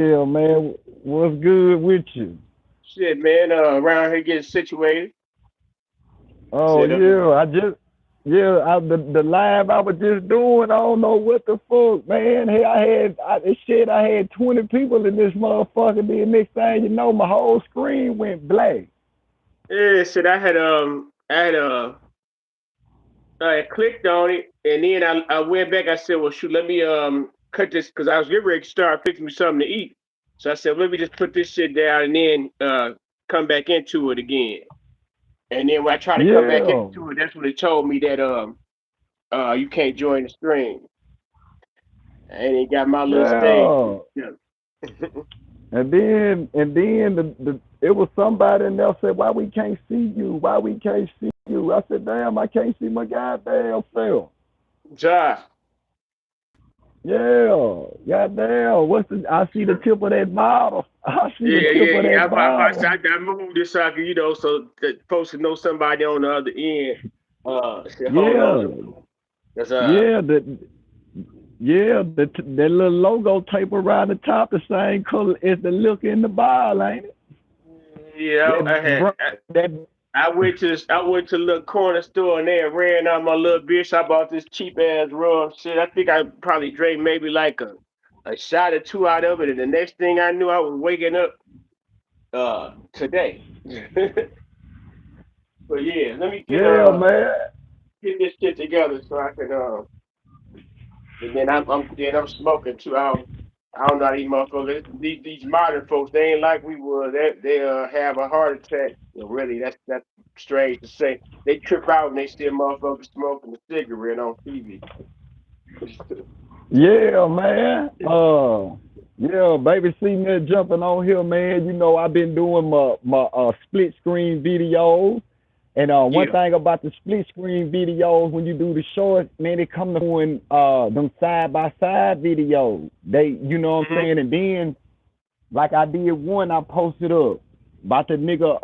Yeah, man. What's good with you? Shit, man, around here getting situated. Oh Said, yeah, the live I was just doing. I don't know what the fuck, man. Hey, I had 20 people in this motherfucker. Then next thing you know, my whole screen went black. yeah, said I had clicked on it, and then I went back. I said, well, shoot, let me cut this because I was getting ready to start fixing me something to eat. So I said, let me just put this shit down and then come back into it again. And then when I try to come back Yeah, into it, that's when they told me that you can't join the stream. And it got my little stage. yeah. Yeah. And then it was somebody in there said, "Why we can't see you? Why we can't see you?" I said, "Damn, I can't see my goddamn self." Ja. Yeah, goddamn. I see the tip of that bottle. I see the Yeah, tip yeah, of yeah. that I bottle. got moved this so I can, so that folks can know somebody on the other end. Say, hold on, Yeah, that's yeah, that little logo tape around the top, the same color as the look in the bottle, ain't it? yeah. That that I went to the little corner store and they ran out my little bitch. I bought this cheap ass rum shit. I think I probably drank maybe like a shot or two out of it, and the next thing I knew, I was waking up today. But yeah, let me yeah, man. get this shit together so I can and then I'm smoking too. I don't know how these motherfuckers. These modern folks, they ain't like we were. They have a heart attack. Really, that's strange to say. They trip out and they see a motherfucker smoking a cigarette on TV. Yeah, man. Yeah, baby, see me jumping on here, man. You know, I've been doing my split screen videos. And one Yeah. thing about the split screen videos, when you do the shorts, man, they come to doing them side by side videos. You know what I'm Hmm. saying? And then, like I did one, I posted up about the nigga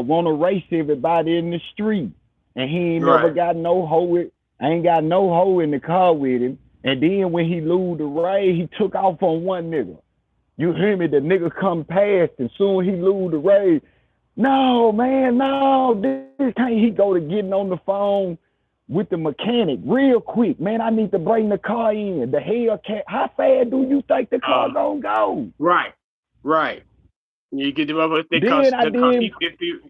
want to race everybody in the street, and he ain't never Right. got no hoe with, I ain't got no hoe in the car with him. And then when he lose the race, he took off on one nigga. You hear me? The nigga come past, and soon he lose the race. No, man, no, this can't. He go to getting on the phone with the mechanic real quick. Man, I need to bring the car in. The Hellcat. How fast do you think the car Uh. gonna go? Right. Right. You get the motherfucker think Then I cause did.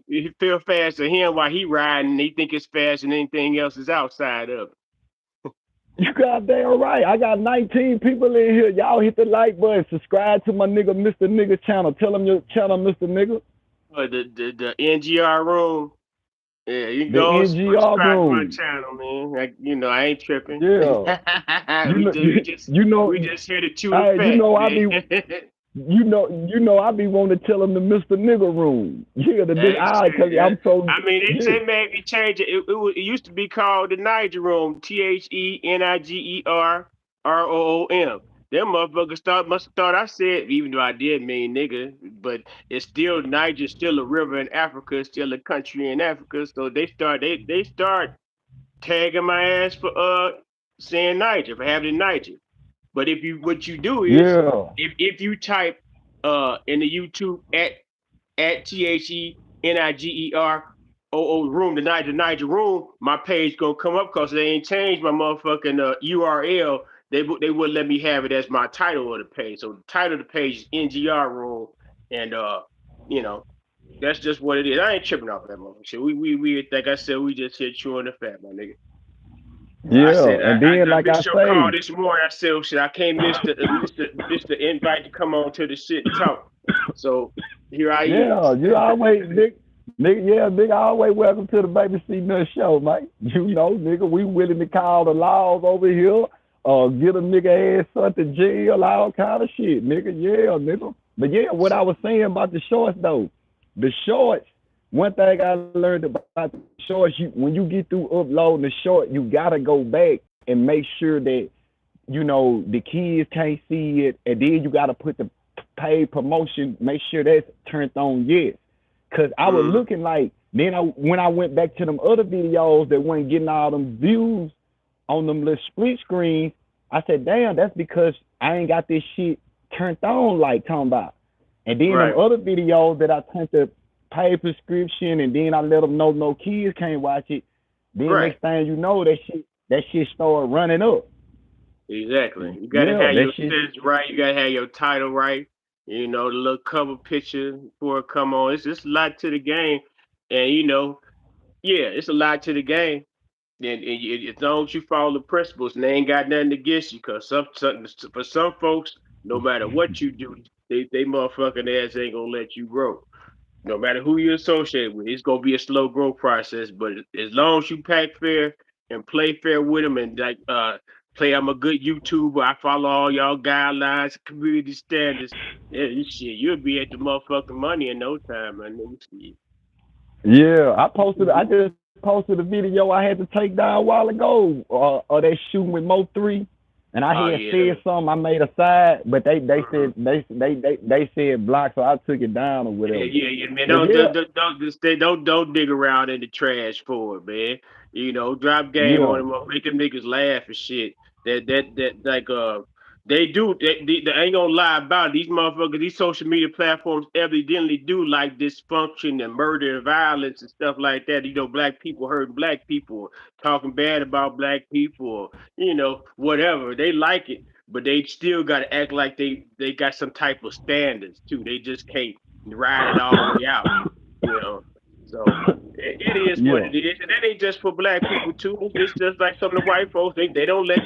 he feel fast to him while he riding, and he think it's faster than anything else is outside of it. You goddamn right. I got 19 people in here. Y'all hit the like button. Subscribe to my nigga, Mr. Nigga channel. Tell him your channel, Mr. Nigga. The NGR room. Yeah, you can The go NGR subscribe to my room. channel, man. Like, I ain't tripping. Yeah. You know, you We know, just here to chew the I, you fat, know, I man. be I be wanting to tell them the Mr. Nigga room. Yeah, Hey, cause shit, yeah. I'm so I mean, yeah, they maybe change it. It used to be called the Niger Room. THENIGERROOM. Them motherfuckers must have thought I said, even though I did mean nigga, but it's still Niger, still a river in Africa, still a country in Africa. So they start tagging my ass for saying Niger, for having Niger. But if you what you do is yeah, if you type in the YouTube at THENIGEROO room, the Niger room, my page gonna come up because they ain't changed my motherfucking URL. They wouldn't let me have it as my title of the page. So the title of the page is NGR room, and you know that's just what it is. I ain't tripping off that motherfucker. Shit. We like I said, we just here chewing the fat, my nigga. I yeah. said And I then, just like I missed your call say, this morning. I said, oh, shit, I can't miss the invite to come on to the shit and talk. So here I yeah, is. you always, nigga, always welcome to the Baby C Nutt show, man. You know, nigga, we willing to call the laws over here, get a nigga ass sent to jail, all kind of shit, nigga. Yeah, nigga. But yeah, what I was saying about the shorts though, the shorts. One thing I learned about the shorts, when you get through uploading the short, you gotta go back and make sure that the kids can't see it, and then you got to put the paid promotion, make sure that's turned on yes. Cause I was Mm-hmm. looking like when I went back to them other videos that weren't getting all them views on them little split screens, I said, damn, that's because I ain't got this shit turned on like talking about. And then them Right, other videos that I turned to pay prescription, and then I let them know no kids can't watch it. Then right. next thing you know, that shit started running up. Exactly. You gotta Yeah, have that your shit. sentence right. You gotta have your title right. You know, the little cover picture before it come on. It's just a lot to the game, and yeah, it's a lot to the game. And as long as you follow the principles, and they ain't got nothing against you, cause for some folks, no matter what you do, they motherfucking ass ain't gonna let you grow. No matter who you associate with, it's gonna be a slow growth process. But as long as you pack fair and play fair with them, and like play, I'm a good YouTuber. I follow all y'all guidelines, community standards. Yeah, you shit, you'll be at the motherfucking money in no time, man. Shit. Yeah, I just posted a video I had to take down a while ago. Or they shooting with Mo 3, and I Oh had yeah, said something. I made a side, but they mhm. said they said block, so I took it down or Yeah, whatever. yeah, yeah, man. But yeah, Don't just stay, don't dig around in the trash for it, man. Drop game on yeah, them, make them niggas laugh and shit. That like they do. They ain't gonna lie about it. These motherfuckers. These social media platforms evidently do like dysfunction and murder and violence and stuff like that. Black people hurting black people, talking bad about black people, whatever. They like it, but they still got to act like they got some type of standards too. They just can't ride it all the way out, you know. So it is what yeah, it is, and that ain't just for black people too. It's just like some of the white folks. They don't let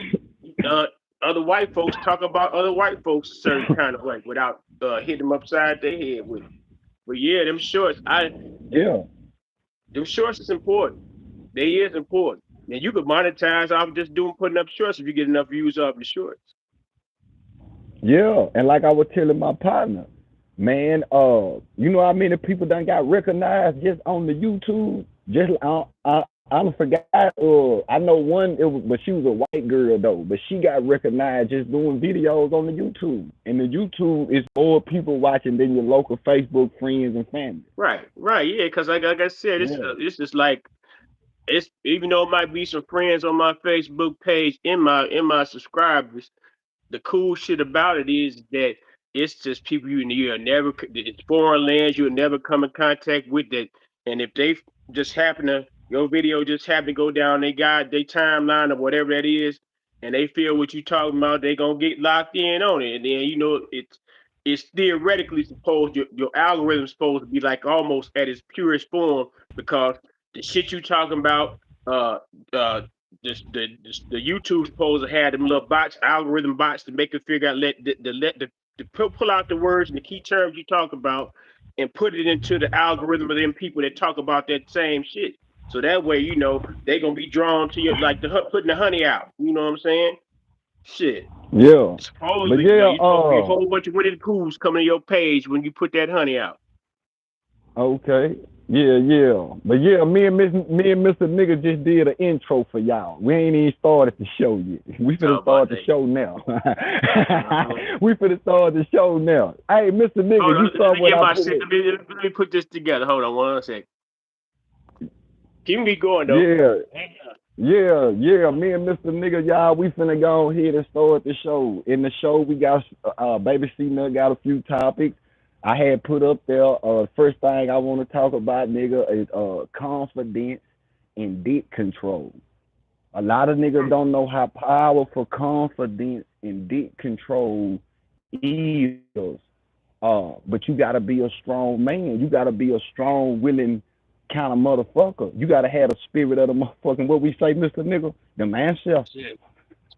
uh, other white folks talk about other white folks a certain kind of way without hitting them upside their head with it. But yeah, them shorts, yeah, them shorts is important. They is important. And you could monetize off just doing putting up shorts if you get enough views off the shorts. yeah. And like I was telling my partner, man, you know how many people done got recognized just on the YouTube? Just I don't forgot. I know one. But she was a white girl though. But she got recognized just doing videos on the YouTube. And the YouTube is more people watching than your local Facebook friends and family. Right, right, yeah. Because like I said, Yeah, it's just like it's even though it might be some friends on my Facebook page in my subscribers, the cool shit about it is that it's just people you'll never, it's foreign lands you'll never come in contact with that. And if they just happen to, your video just happen to go down they got their timeline or whatever that is, and they feel what you talking about, they gonna get locked in on it. And then it's theoretically supposed your algorithm's supposed to be like almost at its purest form, because the shit you talking about, uh uh the YouTube supposed to have them little bots, algorithm bots to make it figure out let the pull out the words and the key terms you talk about and put it into the algorithm of them people that talk about that same shit. So that way, they gonna be drawn to you like putting the honey out. You know what I'm saying? Shit. yeah. But Supposedly, yeah, you're supposed to be a whole bunch of Winnie the Poohs coming to your page when you put that honey out. okay. Yeah, yeah. But yeah, me and Mr. Nigga just did an intro for y'all. We ain't even started the show yet. We finna Talk about start the that. show now. Uh-huh. We finna start the show now. Hey, Mr. Hold Nigga, on, you let saw me what get I my put shit. in? Let me put this together. Hold on one second. Keep me going though. Yeah, yeah, yeah. Me and Mr. Nigga, y'all, we finna go ahead and start the show. In the show, we got Baby C Nutt got a few topics. I had put up there. First thing I want to talk about, nigga, is confidence and dick control. A lot of niggas don't know how powerful confidence and dick control is. But you gotta be a strong man. You gotta be a strong, willing kind of motherfucker. You gotta have the spirit of the motherfucking what we say, Mr. Nigga, the man self. Shit.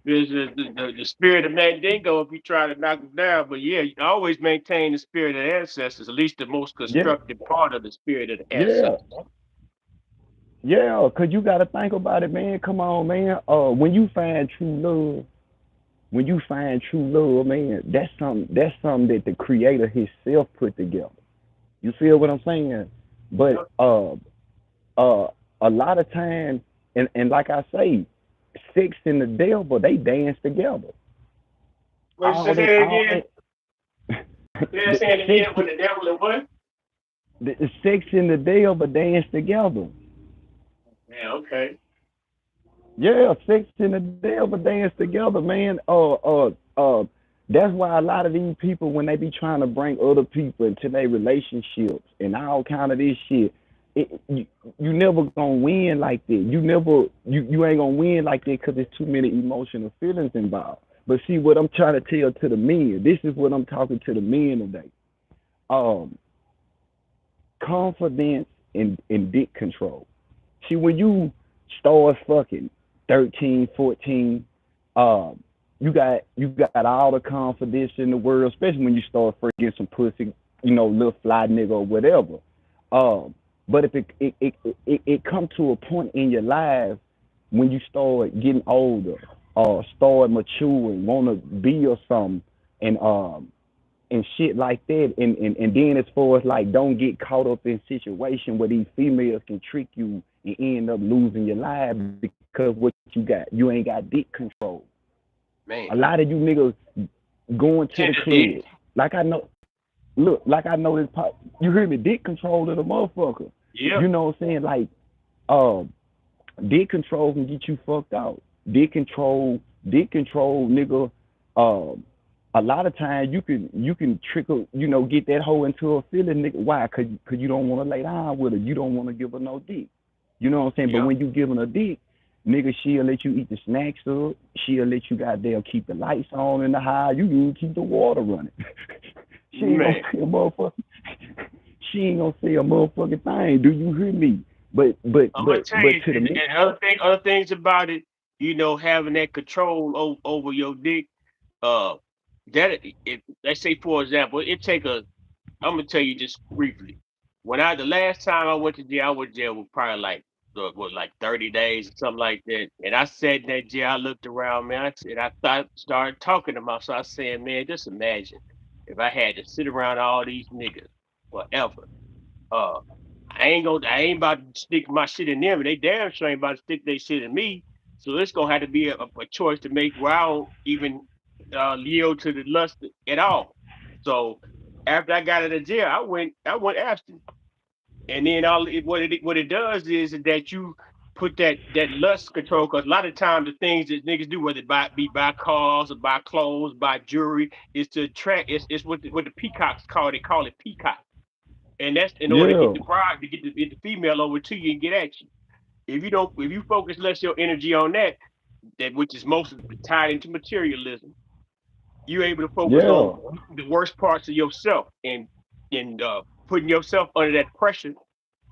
The spirit of Mandingo if you try to knock him down. But yeah, you always maintain the spirit of the ancestors, at least the most Yeah, constructive part of the spirit of the yeah, ancestors. yeah. Cause you gotta think about it, man. Come on, man. When you find true love, man, that's something that the creator himself put together. You feel what I'm saying? But Yep. uh a lot of times, and like I say, sex and the devil, they dance together. Wait, say that All again. that Say that the saying sex again with the devil and what? the sex and the devil dance together. Yeah, okay. Yeah, sex and the devil dance together, man. That's why a lot of these people, when they be trying to bring other people into their relationships and all kind of this shit, you never gonna win like that. You ain't gonna win like that because there's too many emotional feelings involved. But see, what I'm trying to tell to the men, this is what I'm talking to the men today. Um, Confidence and dick control. See, when you start fucking 13, 14, um, you got all the confidence in the world, especially when you start first getting some pussy, little fly nigga or whatever. Um, but if it come to a point in your life when you start getting older, start maturing, want to be or something, and shit like that. And then as far as like don't get caught up in situation where these females can trick you and end up losing your life because what you got, you ain't got dick control. A Man, lot of you niggas going to the tender club. dick. Like I know, look, like I know this. You hear me? Dick control of the motherfucker. You Yep. know what I'm saying? Like, um, dick control can get you fucked out. Dick control, nigga. Um, a lot of times you can trickle, get that hoe into a feeling, nigga. Why? Cause you don't want to lay down with her. You don't want to give her no dick. You know what I'm saying? But Yep. when you giving her dick, nigga, she'll let you eat the snacks up. She'll let you goddamn keep the lights on in the house. You can keep the water running. she ain't gonna Man. say a motherfucker. She ain't gonna say a motherfucking thing. Do you hear me? But but I'm gonna but tell but you, to the men, and other things about it, having that control over your dick, uh, that let's say for example, it take a. I'm gonna tell you just briefly. The last time I went to jail, I went to jail was probably like what like 30 days or something like that. And I sat in that jail, I looked around, man. I said, I thought started talking to myself. I said, man, just imagine if I had to sit around all these niggas forever. Uh, I ain't about to stick my shit in them, and they damn sure ain't about to stick their shit in me. So it's gonna have to be a choice to make where I don't even yield to the lust at all. So after I got out of jail, I went abstinent, and then what it does is that you put that lust control, because a lot of times the things that niggas do, whether buy cars or buy clothes, buy jewelry, is to attract. It's what the peacocks call. They call it peacock, and that's in order to get yeah, the bride to get the female over to you and get at you. If you focus less your energy on that which is most tied into materialism, you're able to focus on yeah, the worst parts of yourself and putting yourself under that pressure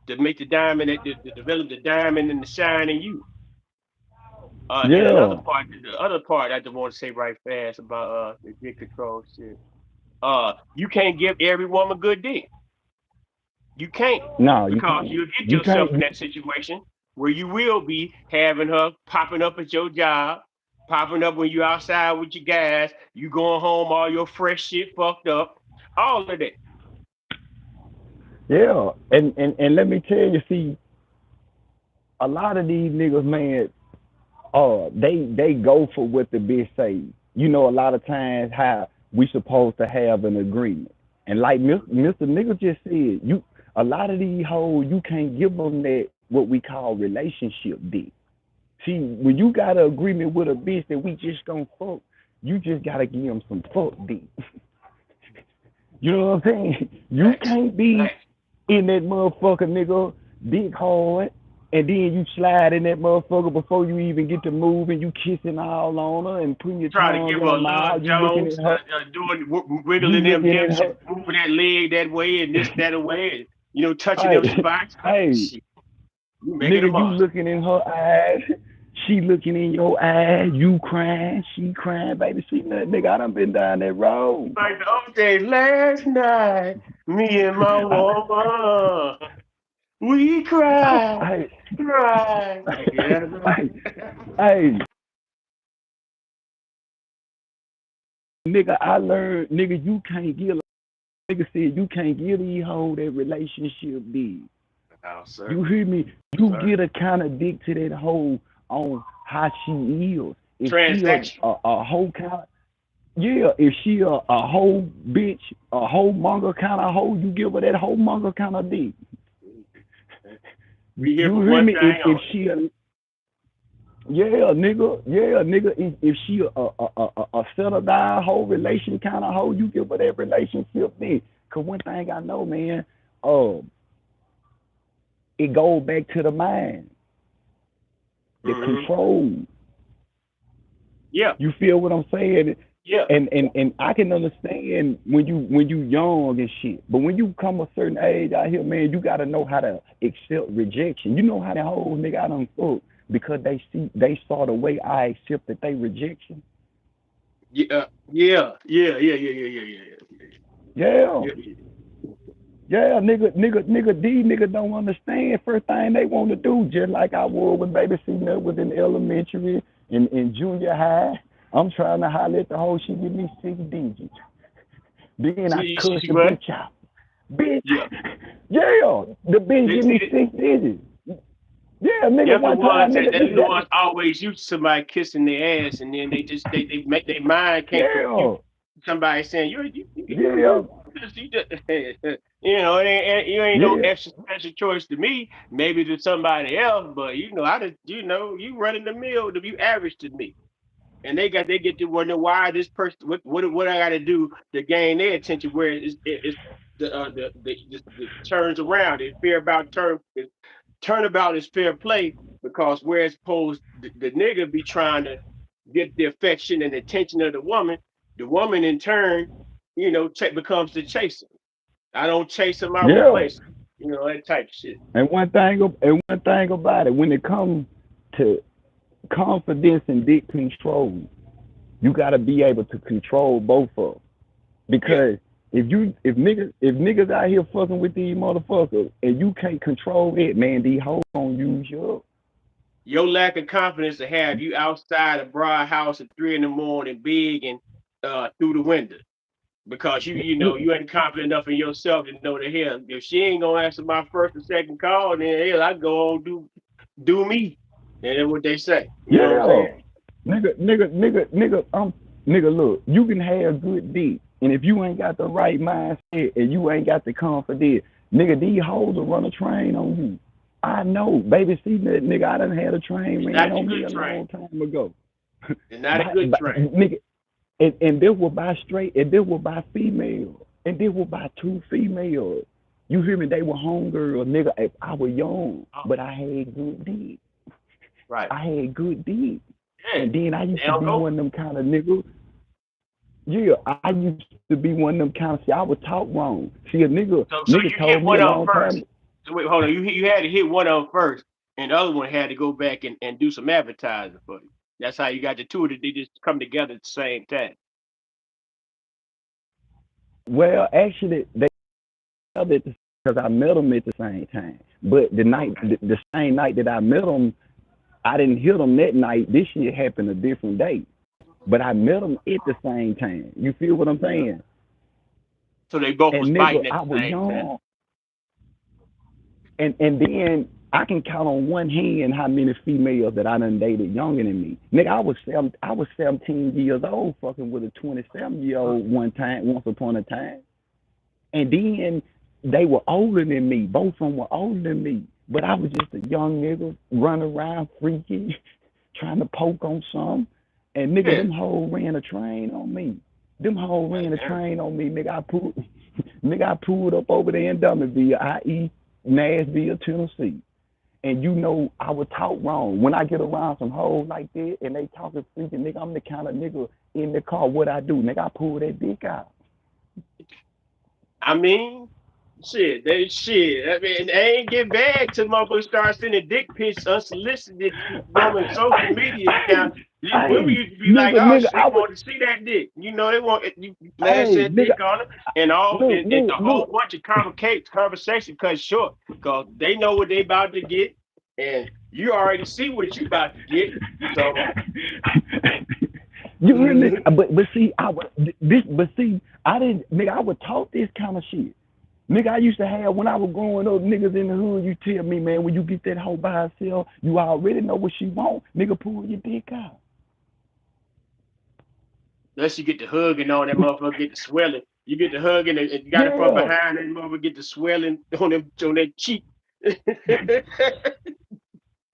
to make the diamond, to develop the diamond and the shine in you. And yeah. the other part I just want to say right fast about the dick control shit. You can't give every woman good dick. You can't, No, you because can't. you'll get You yourself can't. in that situation where you will be having her popping up at your job, popping up when you outside with your guys, you going home all your fresh shit fucked up, all of that. Yeah, and let me tell you, see, a lot of these niggas, man, they go for what the bitch say. A lot of times how we supposed to have an agreement, and like Mr. Nigga just said, a lot of these hoes you can't give them that what we call relationship dick. See, when you got an agreement with a bitch that we just gonna fuck, you just gotta give them some fuck dick. You know what I'm saying? You Facts. can't be Facts. in that motherfucker, nigga, dick hard, and then you slide in that motherfucker before you even get to moving. You kissing all on her and putting your Try to tongue give in her her a little mouth. You looking Jones, at her. You wiggling them looking at hips her. and moving that leg that way and this that way, and touching Hey, them spots. hey, Shit, you making a nigga, you monster. looking in her eyes. She looking in your eyes. You crying. She crying, baby. See nothing, nigga. I done been down that road. Like the old days, last night, me and my woman, we cried, Hey, cried together. hey, hey, nigga, I learned, nigga, you can't give, nigga said, you can't give these hoes that relationship dick. No, sir. You hear me? No, You sir. get a kind of dick to that hoe on how she is. If she Transaction. a whole kind of, yeah, if she a whole bitch, a whole monger kind of hoe, you give her that whole monger kind of dick. We here for You hear one me? thing If only. she a nigga. If she a settle down whole relation kind of hoe, you give her that relationship then. Cause one thing I know, man, uh, it goes back to the mind, the Mm-hmm. control. Yeah. You feel what I'm saying? Yeah. And I can understand when you young and shit. But when you come a certain age out here, man, you gotta know how to accept rejection. You know how the whole nigga I done fuck because they saw the way I accepted they rejection. Yeah. Yeah. Yeah. Yeah. Yeah. Yeah, these niggas don't understand. First thing they want to do, just like I was when Baby C Nutt was in elementary and in junior high. I'm trying to holler at the hoe, she give me 6 digits. Then I cuss See the what? bitch out. Bitch, Yeah. yeah, the bitch They give see me that. 6 digits. Yeah, nigga, Them the one ones time, that nigga, them this the ones that, always used to somebody kissing their ass, and then they just they make their mind can't compute yeah, somebody saying yeah, you just you ain't no yeah, extra special choice to me, maybe to somebody else, but I just you running the mill to be average to me. And they get to wonder why this person what I got to do to gain their attention where it's the turns around. It's fair about turnabout is fair play because whereas supposed the nigga be trying to get the affection and attention of the woman in turn, becomes the chaser. I don't chase him, I yeah. replace him. That type of shit. And one thing about it, when it comes to confidence and dick control, you got to be able to control both of them. Yeah. Because if niggas out here fucking with these motherfuckers and you can't control it, man, these hoes gonna use you up. Your lack of confidence to have you outside a broad house at 3 in the morning, big and through the window. Because you ain't confident enough in yourself to know that hell, if she ain't gonna answer my first or second call, then hell, I go on do me. And that's what they say. You know what I'm Yeah, saying? nigga, look, you can have good dick, and if you ain't got the right mindset and you ain't got the confidence, nigga, these hoes will run a train on you. I know, baby, see that nigga, I done had a train It's ran not the on me good a train. long time ago. It's not a good But train. nigga, and this was by straight, and this was by female, and this was by two females. You hear me? They were homegirls, nigga. I was young, Oh, but I had good dick. right. I had good dick. Yeah. And then I They used to don't be go. one of them kind of niggas. Yeah, I used to be one of them kind of. See, I was taught wrong. See, a So nigga you told hit me a one of them long first. time. So wait, hold on. You had to hit one of them first, and the other one had to go back and do some advertising for you. That's how you got the two that they just come together at the same time. Well, actually, they held it because I met them at the same time. But Okay. the same night that I met them, I didn't hit them that night. This shit happened a different day. But I met them at the same time. You feel what I'm saying? So they both was And nigga, biting at I the was same time. young, and then I can count on one hand how many females that I done dated younger than me. Nigga, I was 17 years old, fucking with a 27-year-old one time, once upon a time. And then they were older than me. Both of them were older than me. But I was just a young nigga running around freaky, trying to poke on some. And nigga, Yeah. them hoes ran a train on me. Them hoes ran a Goddamn. train on me, nigga. I pulled up over there in Dummerville, i.e. Nashville, Tennessee. And I was taught wrong. When I get around some hoes like that and they talking freaky, nigga, I'm the kind of nigga in the car. What I do, nigga, I pull that dick out. I mean, shit. I mean, they ain't get bad till motherfuckers start sending dick pics unsolicited to woman's social media Hey, account. Women hey, used to be like, nigga, "Oh, nigga, she want to see that dick." They want you flash hey, that nigga, dick on her, and all look, and look, the whole look. bunch of conversation cut short because they know what they about to get, and you already see what you about to get. So, You hear me? But see, I didn't, nigga, I was taught this kind of shit. Nigga, I used to have when I was growing up, niggas in the hood. You tell me, man, when you get that hoe by herself, you already know what she want. Nigga, pull your dick out. unless you get the hugging on that motherfucker, get the swelling. You get the hugging and you got it from Yeah, behind, and motherfucker get the swelling on that cheek.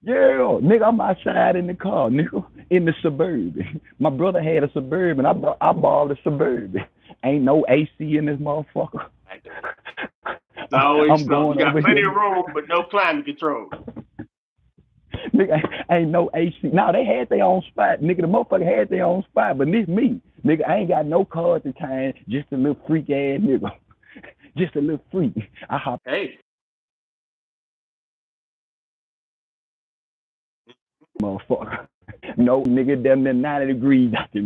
Yeah, nigga, I'm outside in the car, nigga, in the Suburban. My brother had a Suburban. I borrowed a Suburban. Ain't no AC in this motherfucker. I know. It's always I'm slow. You going over got plenty here. of room, but no climate control. Nigga, ain't no AC. Now they had their own spot. Nigga, the motherfucker had their own spot, but this me. Nigga, I ain't got no car at the time. Just a little freak ass nigga. Just a little freak. I hop Hey, motherfucker. No, nigga, damn near 90 degrees out there.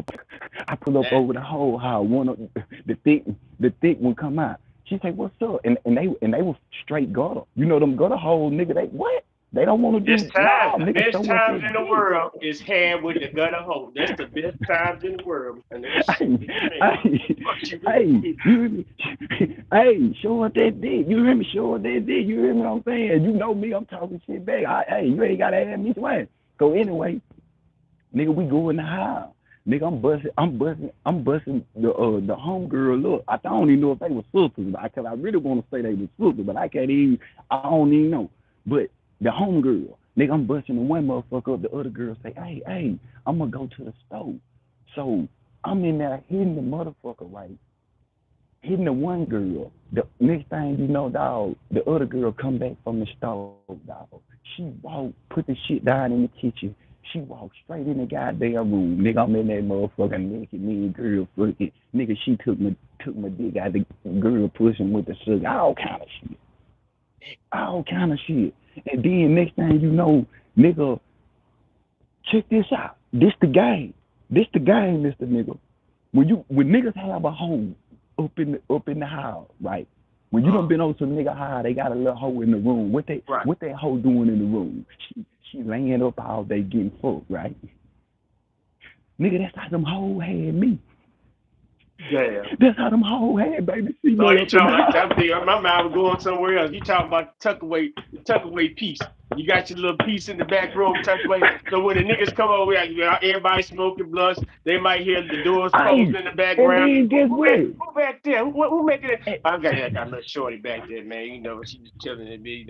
I pull up that, over the whole house. One of the thick one come out. She say, "What's up?" And they was straight gutter. You know them gutter holes, nigga. They what? They don't want to this do. time, No, the nigga, best show us times that in the dick. world is had with the gutter hole. That's the best times in the world. And they shit, Hey, man. hey, What you hey, mean? you hear me? Hey, show us that dick. You hear me? Show us that dick. You hear me? What I'm saying? You know me. I'm talking shit back. Hey, you ain't gotta have me swing. So anyway, nigga, we go in the house. Nigga, I'm busting the homegirl up. I don't even know if they were sisters, cause I really want to say they were sisters, but I don't even know. But the homegirl, nigga, I'm busting the one motherfucker up. The other girl say, hey, I'm gonna go to the store. So I'm in there hitting the motherfucker right, hitting the one girl. The next thing you know, dog, the other girl come back from the stove, dog. She walked, put the shit down in the kitchen. She walked straight in the goddamn room. Nigga, I'm in that motherfucker naked, me and girl fucking. Nigga, she took my dick out the girl pushing with the sugar. All kind of shit. All kind of shit. And then next thing you know, nigga, check this out. This the game, Mr. Nigga. When niggas have a home up in the house, right? When you done been on some nigga high, they got a little hoe in the room. Right. What that hoe doing in the room? She laying up all day getting fucked, right? Nigga, that's how them hoes had me. Yeah. That's how them hoes had baby C So Nutt you up in the talking? house. I'm thinking my mind was going somewhere else. You talking about the tuck away piece? You got your little piece in the back room tucked away. So when the niggas come over, everybody smoking blunts. They might hear the doors closing Ay, in the and background. then guess what? Who back there? Who making it? Eh, I got a little shorty back there, man. You know, she was chilling and me.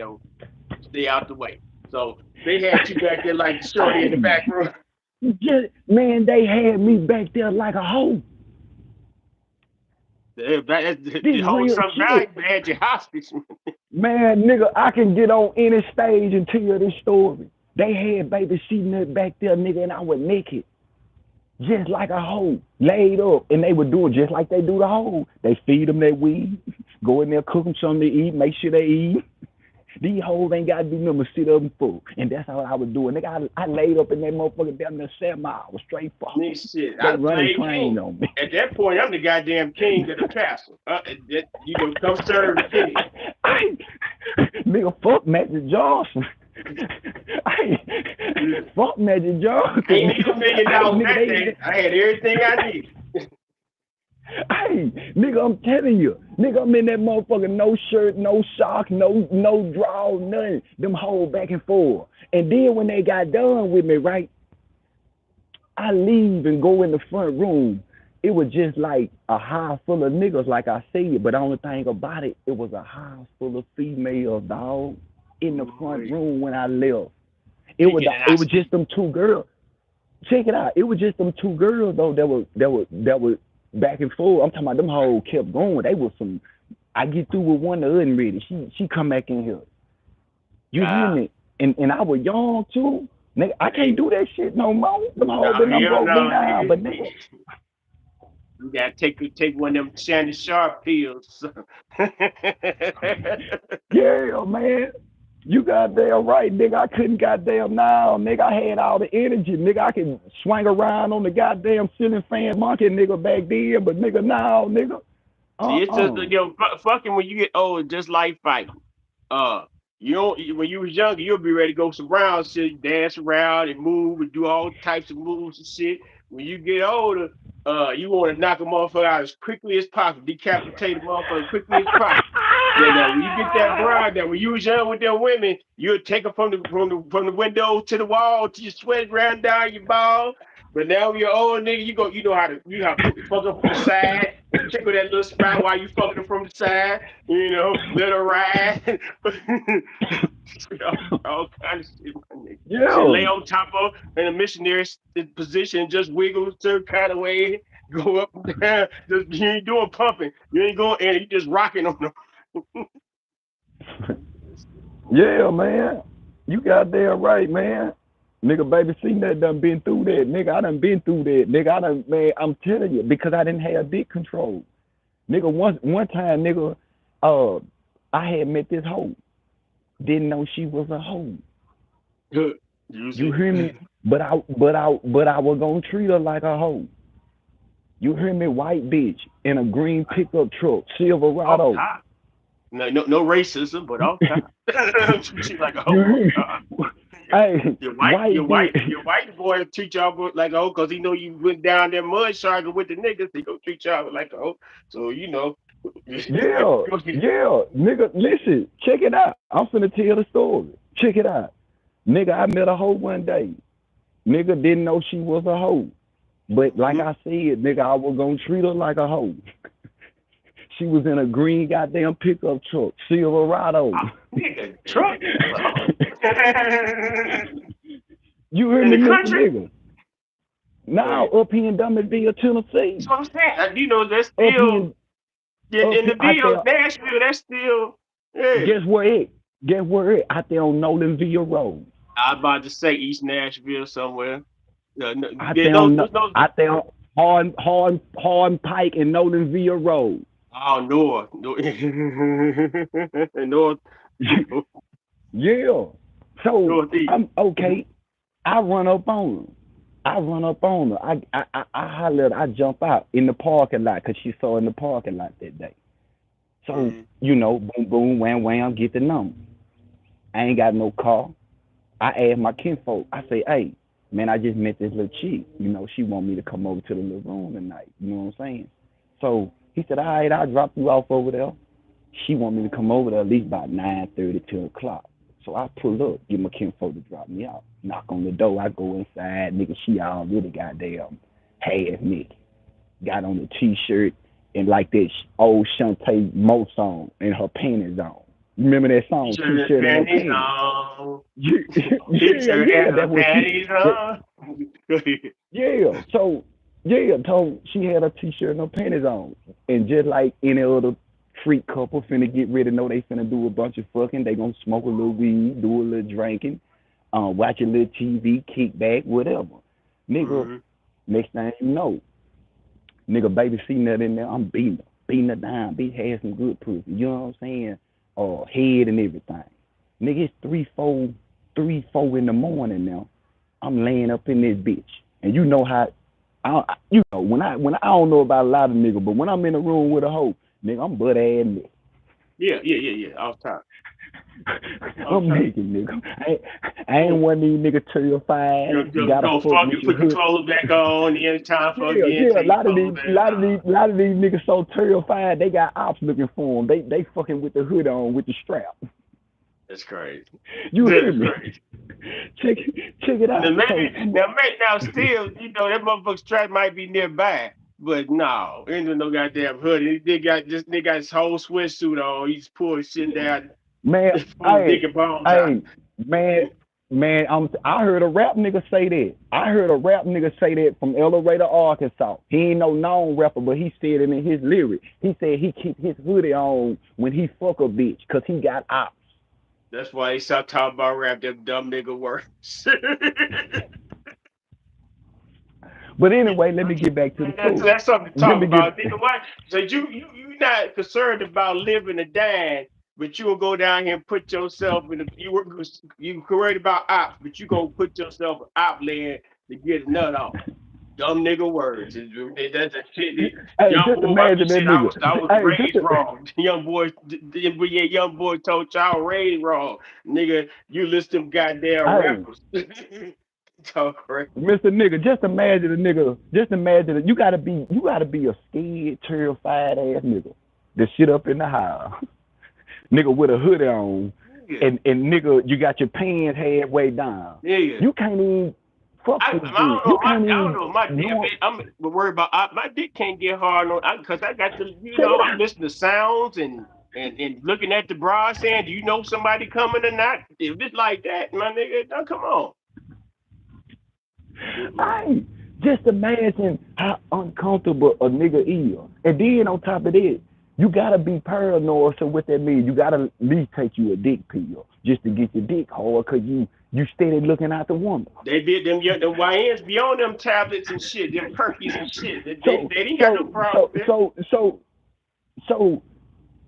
Stay out the way. So they had you back there like the shorty in the Ay, back room. man, they had me back there like a hoe. The This whole real some value shit. they had you hostage. Man, nigga, I can get on any stage and tell you this story. They had baby C Nutt back there, nigga, and I was naked. Just like a hoe, laid up. And they would do it just like they do the hoe. They feed them that weed, go in there, cook them something to eat, make sure they eat. These hoes ain't got to do nothing but sit up and fuck. And that's how I was doing. Nigga, I laid up in that motherfucker down there 7 hours straight fuck. Nigga, shit, They I running played train king. on me. At that point, I'm the goddamn king of the castle. Come serve the king. I, nigga, fuck Magic Johnson. Fuck Magic Ain't Johnson. need $1 million Nigga, that day. I had everything I needed. nigga, I'm telling you, nigga, I'm in that motherfucker, no shirt, no socks, no draw, nothing. Them hoes back and forth. And then when they got done with me, right, I leave and go in the front room. It was just like a house full of niggas, like I said. But the only thing about it, it was a house full of females, dog, in the front Ooh, room when I left. It was speaking and I it was just speak. them two girls. Check it out. It was just them two girls though that was back and forth. I'm talking about them hoes kept going. They was some. I get through with one, the other ready. She come back in here. You hear Ah, me? And I was young too. Nigga, I can't hey, do that shit no more. Them hoes nah, been done hell broke me no, down. nigga. But nigga, You gotta take one of them Shandy Sharp pills. yeah, man. You goddamn right, nigga. I couldn't goddamn now, nigga. I had all the energy, nigga. I could swing around on the goddamn ceiling fan monkey, nigga, back then. But nigga, now, nigga, See, it's just uh-uh. fucking when you get old, just like fighting. Uh, you don't when you was younger, you'll be ready to go some round shit, dance around and move and do all types of moves and shit. When you get older, you want to knock a motherfucker out as quickly as possible, decapitate a motherfucker as quickly as possible. Now when you get that broad, that when you was young with them women, you'll take them from the window to the wall till you sweat ran down your ball. But now when you're old nigga, you know how to fuck up from the side. Tickle that little spot while you fucking her from the side. Let her ride. all kind of shit, my nigga. She Yeah. lay on top of in a missionary position, just wiggle certain kind of way, go up and down. Just you ain't doing pumping. You ain't going, and you just rocking on them. Yeah, man. You got damn right, man. Nigga, baby, see that done been through that. Nigga, I done been through that. Nigga, I done, man, I'm telling you, because I didn't have dick control. Nigga, one time, nigga, uh, I had met this hoe. Didn't know she was a hoe. You You see, hear me? But I was gonna treat her like a hoe. You hear me? White bitch in a green pickup truck, off Silverado. top. No racism, but off top. She like a You hoe off hear top. me? Hey, Your white, your white white, bitch. your white boy treat y'all like a hoe because he know you went down there mud sharking with the niggas. He gonna treat y'all like a hoe. So Yeah, yeah, nigga. Listen, check it out. I'm finna tell the story. Check it out, nigga. I met a hoe one day. Nigga didn't know she was a hoe, but like I said, nigga, I was gonna treat her like a hoe. She was in a green goddamn pickup truck, Silverado. nigga truck. Oh. You hear In me, the Mr. country. Nigga? Go Now ahead. up here in Dummersville, That's Tennessee. what I'm saying. That's Up here, still in the out video, there. Nashville. That's still yeah. Guess where it? Guess where it? Out there on Nolanville Road. I was about to say East Nashville somewhere. Out Yeah, there on those out there on Horn Pike and Nolanville Road. oh north, north, Yeah. So northeast. I'm okay. I run up on her. I run up on her. I holler at her. I jump out in the parking lot because she saw in the parking lot that day. So, Mm. boom, boom, wham, wham, get the number. I ain't got no car. I asked my kinfolk. I say, hey, man, I just met this little chick. She want me to come over to the little room tonight. You know what I'm saying? So he said, all right, I'll drop you off over there. She want me to come over there at least about 9:30, 10 o'clock. So I pull up, get my kinfolk to drop me out. Knock on the door, I go inside, nigga, she already goddamn half naked. Got on the t-shirt and like that old Shantae Mo song and her panties on. Remember that song, T-shirt and t-shirt and no panties panties? on. Yeah, yeah, T-shirt yeah, and that's what she, panties that, on. Go ahead. yeah. So, yeah, told she had a t-shirt and no panties on. And just like any other freak couple finna get ready, know they finna do a bunch of fucking, they gonna smoke a little weed, do a little drinking, watch a little TV, kick back, whatever. Nigga, Mhm. next thing you know, nigga, baby, see that in there, I'm beating her down, bitch had some good pussy, you know what I'm saying? Head and everything. Nigga, it's 3, 4 in the morning now. I'm laying up in this bitch, and you know how, when I don't know about a lot of niggas, but when I'm in a room with a hoe, nigga, I'm butt ass naked. Yeah. Off top. Off I'm top. naked, nigga. I ain't one of these niggas terrified. Gotta Go fuck fuck with you. your Put your hood. clothes back on. It's time for Yeah, again. yeah. A Take your lot of clothes these, back lot of these, on. lot of these niggas so terrified they got ops looking for them. They fucking with the hood on with the strap. That's crazy. You hear That's me? crazy. Check it Now out. maybe So I'm now still, that motherfucker strap might be nearby. But no, ain't no goddamn hoodie. They got his whole sweatsuit on. He just pulled his shit down, man, pull his dick hey, and bones out. hey, man, man. I heard a rap nigga say that. I heard a rap nigga say that from Elevator, Arkansas. He ain't no known rapper, but he said it in his lyric. He said he keep his hoodie on when he fuck a bitch, cause he got ops. That's why he stopped talking about rap. Them dumb nigga words. But anyway, let me get back to the story. That's something to Let talk me get about. Nigga, why? So you not concerned about living and dying, but you will go down here and put yourself in the you worried about ops, but you gonna put yourself in op land to get a nut off. Dumb nigga words. That's a shit. Hey, Young just boy, why you imagine that said nigga. I was Hey, raised wrong. Young boy told y'all raised wrong. Nigga, you listen to them goddamn hey, rappers. Talk crazy. Mr. Nigga, just imagine a nigga. Just imagine it. You gotta be a scared, terrified ass nigga that shit up in the house, nigga with a hoodie on, Yeah. and nigga, you got your pants halfway down. Yeah. You can't even fuck I this don't dick. You know. can't I don't even know. My damn know. it. I'm worried about my dick can't get hard on because I got to, Check it I'm out. listening to sounds and looking at the bra saying, do you know somebody coming or not? If it's like that, my nigga, now come on. Hey, just imagine how uncomfortable a nigga is. And then on top of that, you gotta be paranoid. So what that means, you gotta at least take you a dick pill just to get your dick hard, cause you steady looking out the window. They did them YNs be on them tablets and shit, them perkies and shit. So They didn't have no so problem so with that. so so so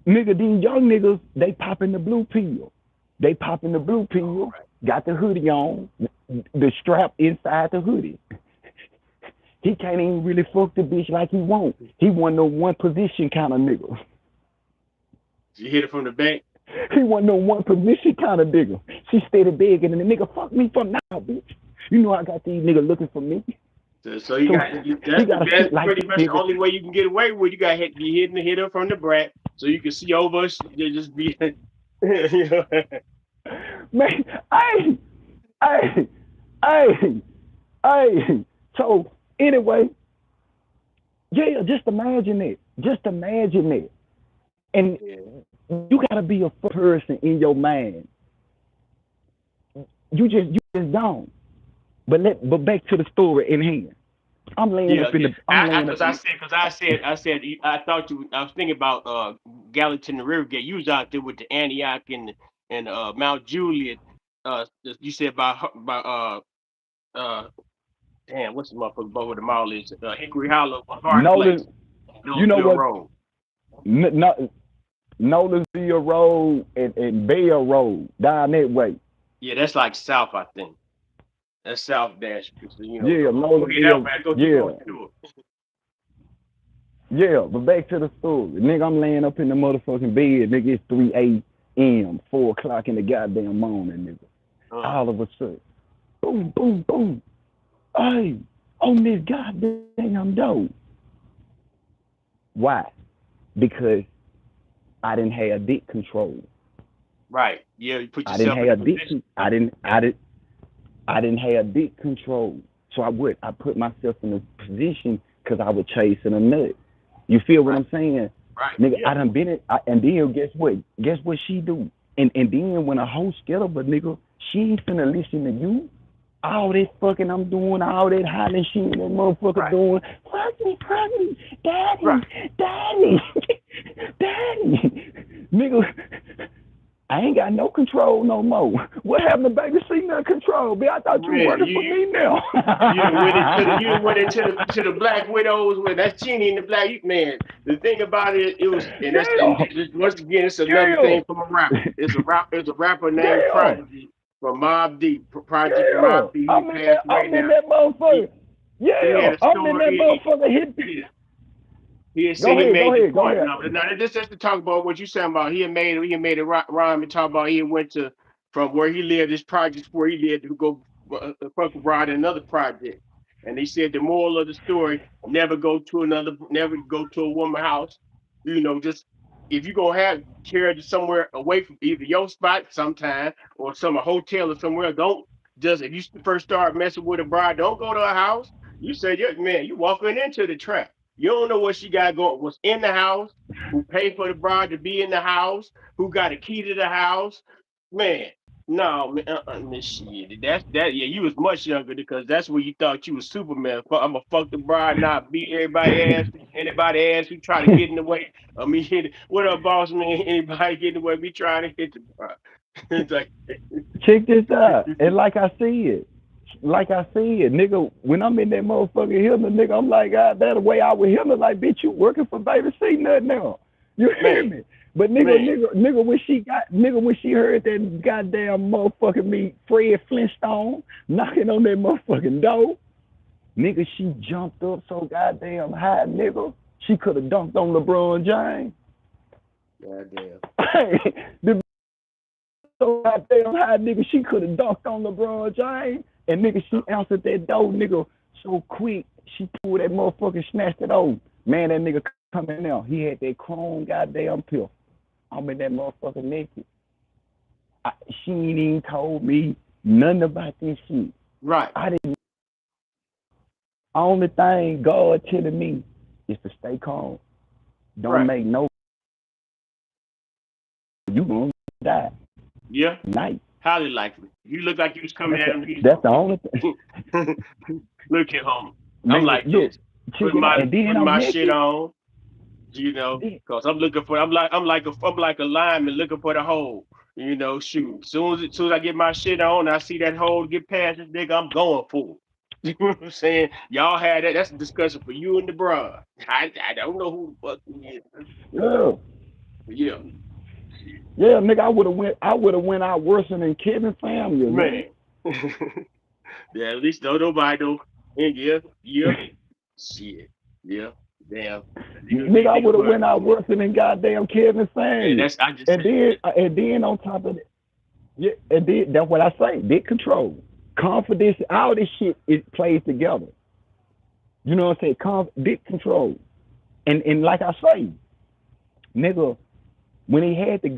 nigga, these young niggas, they popping the blue pill. They popping the blue pill, got the hoodie on, the strap inside the hoodie. He can't even really fuck the bitch like he want. He want no one position kind of nigga. You hit it from the back. He want no one position kind of nigga. She steady begging and the nigga fuck me for now, bitch. You know I got these niggas looking for me. So you So got he gotta that's sit like pretty this much the nigga. only way you can get away with. You got to be hit her from the back so you can see over. They just be, you know. Man, hey, hey, hey, hey. So anyway, yeah, just imagine it. Just imagine it. And Yeah. you gotta be a person in your mind. You just don't. But back to the story in hand. Yeah. I'm laying up in the I thought I was thinking about Gallatin and Rivergate. You was out there with the Antioch and Mount Juliet. You said about damn, what's the motherfucker boat where the mall is? Hickory Hollow, Hard Place, Nolan. You know Noblesville what? Road. No, Nolensville Road and Bell Road down that way. Yeah, that's like south, I think. That's South Dash. So, Yeah, go ahead out, Nolensville. man. Go keep Yeah, going through it. yeah. But back to the story, nigga. I'm laying up in the motherfucking bed, nigga. It's 3 a.m., 4 o'clock in the goddamn morning, nigga. Uh, All of a sudden, boom, boom, boom. Hey, on this goddamn door. Why? Because I didn't have dick control. right. Yeah, you put I didn't yourself in a have dick. position. I didn't have dick control. So I put myself in a position because I was chasing a nut. You feel what Right. I'm saying? Right. Nigga, Yeah. I done been it. And then guess what? Guess what she do? And then when a hoe scared of a nigga, she ain't finna listen to you. All that fucking I'm doing, all that hollering shit that motherfucker Right. doing. Fuck me, daddy, Right. daddy, daddy. Nigga, I ain't got no control no more. What happened to baby C Nutt control? Man, I thought you Man, working for me now. you done went into the Black Widows where that's Genie in the Black Man. The thing about it, it was and Yeah, this, once again, it's another yeah, thing from a rapper. It's a rapper named yeah, Prodigy from Mob Deep. Prodigy from yeah. Mob Deep. He passed away I'm in now. that motherfucker. He Yeah, had a I'm in that story. motherfucker. Hit. He had said Go he ahead, made go this ahead, go part. ahead. Now this just to talk about what you saying about he had made a rhyme and talk about he went to from where he lived, this project where he lived to go fuck abroad in another project. And he said the moral of the story: never go to a woman house. Just if you gonna have carried somewhere away from either your spot sometime or some a hotel or somewhere, don't just if you first start messing with a bride, don't go to a house. You said, yeah, man, you walking into the trap. You don't know what she got going, what's in the house, who paid for the bride to be in the house, who got a key to the house. Man, no, man, this shit. That's that. Yeah, you was much younger because that's where you thought you was Superman. I'm gonna fuck the bride, not beat anybody ass who try to get in the way of me. What up, boss man? Anybody get in the way of me trying to hit the bride? It's like, Check this out. And like I said, nigga, when I'm in that motherfucking Hitler, nigga, I'm like, God, that way I with Hitler, like, bitch, you working for baby C Nutt now. You hear man, me? But man, nigga, when she heard that goddamn motherfucking me, Fred Flintstone, knocking on that motherfucking door, nigga, she jumped up so goddamn high, nigga. She could have dunked on LeBron James. goddamn, the so goddamn high, nigga, she could have dunked on LeBron James. And nigga, she answered that door, nigga, so quick. She pulled that motherfucker, snatched it over. Man, that nigga coming out. He had that chrome goddamn pill. I'm in that motherfucker naked. She ain't even told me nothing about this shit. right. I didn't Only thing God telling me is to stay calm. Don't Right. make no. You gonna die Yeah. night. Highly likely. You look like you was coming That's at the, him. He's that's the only thing. look at home. I'm Nigga, like look, this. check it out. And then Putting I'm my shit naked. on, you know, Then, cause I'm like a lineman looking for the hole. You know, shoot. Soon as I get my shit on, I see that hole get past this nigga, I'm going for it. You know what I'm saying? Y'all had that. That's a discussion for you and the bro. I don't know who the fuck he is. yeah, But yeah. Shit. yeah, nigga, I would have went out worse than Kevin family, man. Man. Yeah, at least no nobody know. And yeah, yeah. Shit. Yeah. Damn. Nigga, I Nigga would have but went out worse than goddamn Kevin man, Samuel. that's I just And said then, and then on top of that, yeah, and then that's what I say. Big control, confidence, all this shit it plays together. You know what I'm saying? Big control, and like I say, nigga, when he had the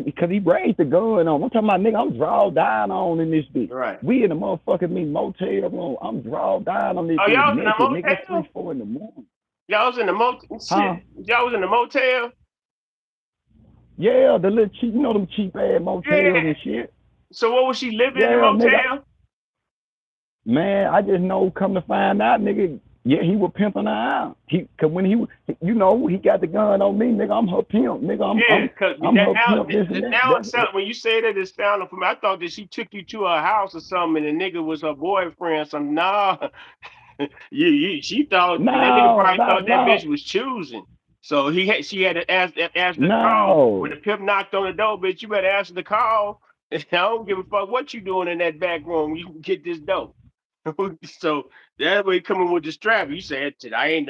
because he raised the gun on. I'm talking about nigga. I'm draw down on in this bitch. right. We in the motherfucking me motel room. I'm draw down on this Oh, bitch y'all was in a naked, nigga. It's three, motel? 4 in the morning. Y'all was in the motel Huh? shit. Y'all was in the motel? Yeah, the little cheap, you know them cheap ass motels Yeah. and shit. So what was she living in the Yeah, nigga. motel? Man, I just know. Come to find out, nigga. Yeah, he was pimping her out. Cause when you know, he got the gun on me, nigga. I'm her pimp, nigga. I'm Yeah, I'm cause I'm that her pimp. This and that. now it That's sound when you say that it's sounding for me. I thought that she took you to her house or something, and the nigga was her boyfriend. So nah, she thought that nigga no, probably no, thought that bitch no, was choosing. So she had to answer the call when no. the pimp knocked on the door. Bitch, you better answer the call. I don't give a fuck what you doing in that back room. You can get this dope. So that way coming with the strap. You said, I ain't.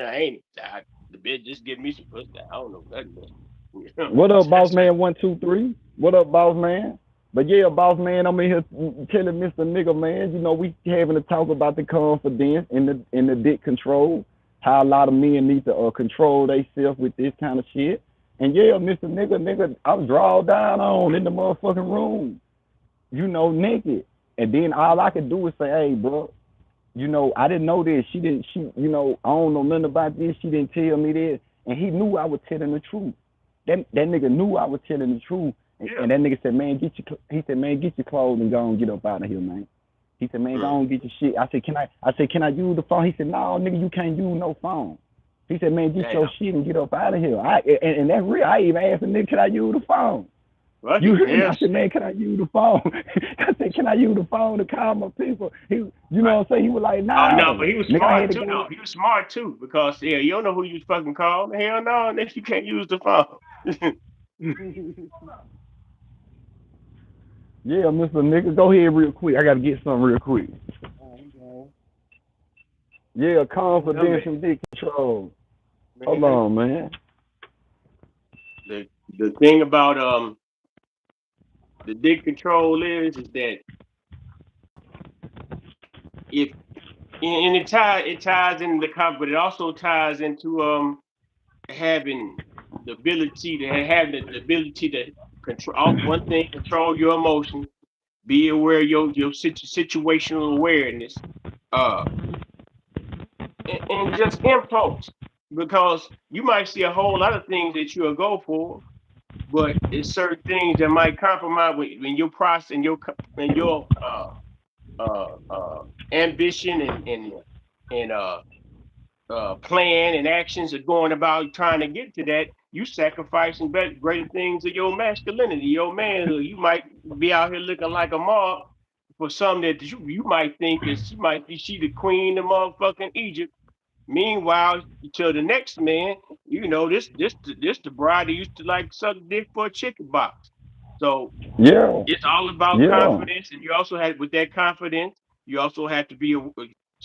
The bitch just give me some pussy. I don't know nothing. You know, What up, boss that's it. man? 1, 2, 3. What up, boss man? But yeah, boss man, I'm in here telling Mr. Nigga man, you know, we having a talk about the confidence and the dick control, how a lot of men need to control themselves with this kind of shit. And yeah, Mr. Nigga, I'm drawn down on in the motherfucking room, you know, naked. And then all I could do was say, hey, bro, you know, I didn't know this. You know, I don't know nothing about this. She didn't tell me this. And he knew I was telling the truth. That nigga knew I was telling the truth. Yeah. And that nigga said, man, he said, man, get your clothes and go and get up out of here, man. He said, man, go Mm. and get your shit. I said, can I use the phone? He said, no, nigga, you can't use no phone. He said, man, get your Damn. shit and get up out of here. And that's real. I even asked the nigga, can I use the phone? Fuck You it. heard me? Yeah, I said, shit. man, can I use the phone? I said, can I use the phone to call my people? You Right. know what I'm saying? He was like, Oh no, but no. he was Nigga, I had smart to too, go. though. He was smart too, because yeah, you don't know who you fucking call. Hell no, nigga, you can't use the phone. Yeah, Mr. Nigga, go ahead real quick. I got to get something real quick. Oh, Yeah, man. confidence and dick control. Hold Man, on, man. the thing about the dick control is that if and it ties into the comp, but it also ties into having the ability to have the ability to control one thing, control your emotions, be aware of your situational awareness, uh, and just impulse. Because you might see a whole lot of things that you'll go for, but it's certain things that might compromise when your process and your ambition and plan and actions are going about trying to get to that. You sacrificing greater things of your masculinity, your manhood. You might be out here looking like a mob for something that you might think is she the queen of motherfucking Egypt. Meanwhile, to the next man, you know this the bride that used to like suck dick for a chicken box. So Yeah, it's all about yeah, confidence, and you also have with that confidence, you also have to be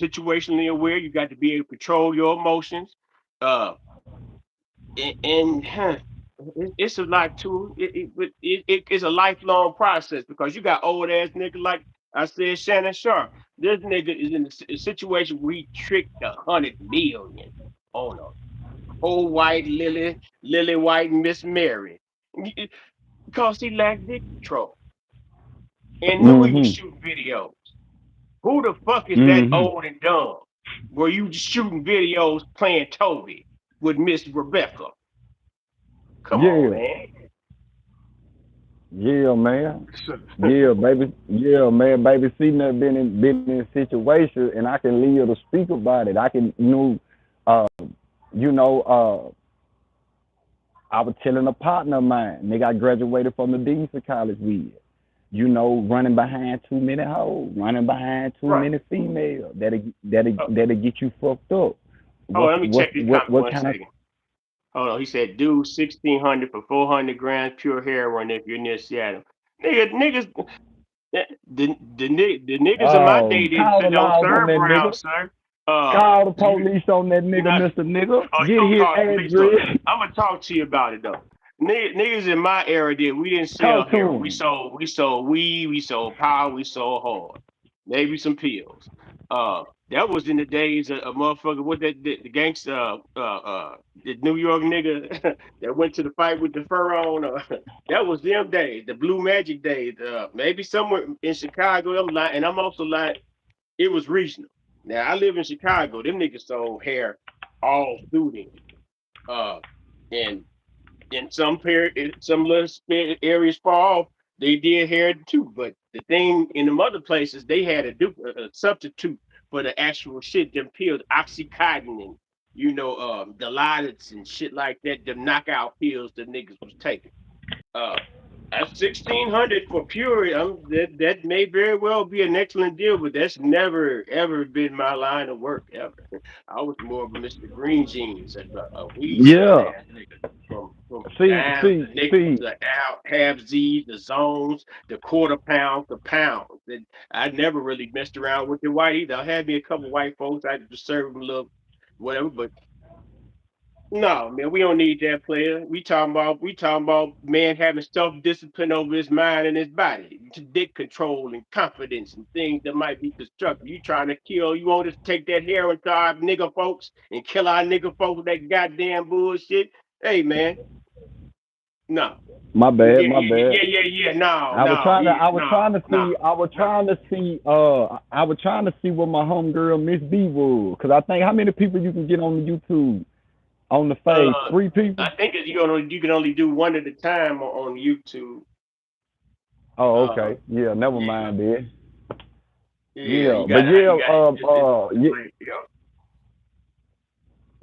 situationally aware. You got to be able to control your emotions, uh, and it's a lot too. It's a lifelong process because you got old ass nigga like I said, Shannon Sharp. This nigga is in a situation where he tricked 100 million on a whole white Lily White Miss Mary because he lacked dick control and knew he was mm-hmm, shooting videos. Who the fuck is that mm-hmm. old and dumb? Were you shooting videos playing Toby with Miss Rebecca? Come on, Yeah, man. yeah, man. Yeah, baby. Yeah, man. Baby, C Nutt been in situations, and I can live to speak about it. I can, uh, you know, I was telling a partner of mine, nigga, I graduated from the decent college with. Running behind too many hoes, running behind too Right. many females. Oh, That'll get you fucked up. oh, let me check this comment What one kind of second. Hold on. He said, "Do 1,600 for 400 grams pure heroin if you're near Seattle." Niggas, the niggas in my oh day call the don't laws on serve that brown, nigga? sir. Call the You police on that nigga, not. Mister Nigga. Oh, you Get gonna his call the police on it? address. I'm gonna talk to you about it though. Niggas in my era did. We didn't sell Talk to heroin. We him. sold. We sold weed. We sold power. We sold hard. Maybe some pills. That was in the days of motherfucker. What the gangster, the New York nigga that went to the fight with the fur on. That was them days. The Blue Magic days. Maybe somewhere in Chicago. I'm lying, and I'm also lying. It was regional. Now I live in Chicago. Them niggas sold hair all through there. Uh, and in some little areas far off, they did hair too. But the thing in the other places, they had a substitute for the actual shit. Them pills, oxycontin and Dilaudid and shit like that. Them knockout pills the niggas was taking. Uh, at 1,600 for pure, that may very well be an excellent deal, but that's never ever been my line of work ever. I was more of a Mr. Green Jeans, a weed selling Yeah. ass nigga from See, dimes, see, the nickels, see. the out, half Z's, the zones, the quarter pound, the pounds. And I never really messed around with the white either. I had me a couple white folks. I had to serve them a little whatever, but no, man, we don't need that player. We talking about man having self discipline over his mind and his body, to dick control and confidence and things that might be constructive. You trying to kill? You want us to take that heroin to our nigga folks and kill our nigga folks with that goddamn bullshit? Hey, man, no. My Yeah, bad, my yeah, bad. yeah, yeah, yeah. No, I was no, trying to, yeah, I was no, trying to no, see, I was no. trying to see, I was trying to see what my homegirl Miss B was, cause I think how many people you can get on the YouTube on the face? Uh, 3 people. I think you can only do one at a time on YouTube. Oh, Uh, okay. Yeah, never yeah, mind, then. yeah, Yeah, but you got it's yeah, like,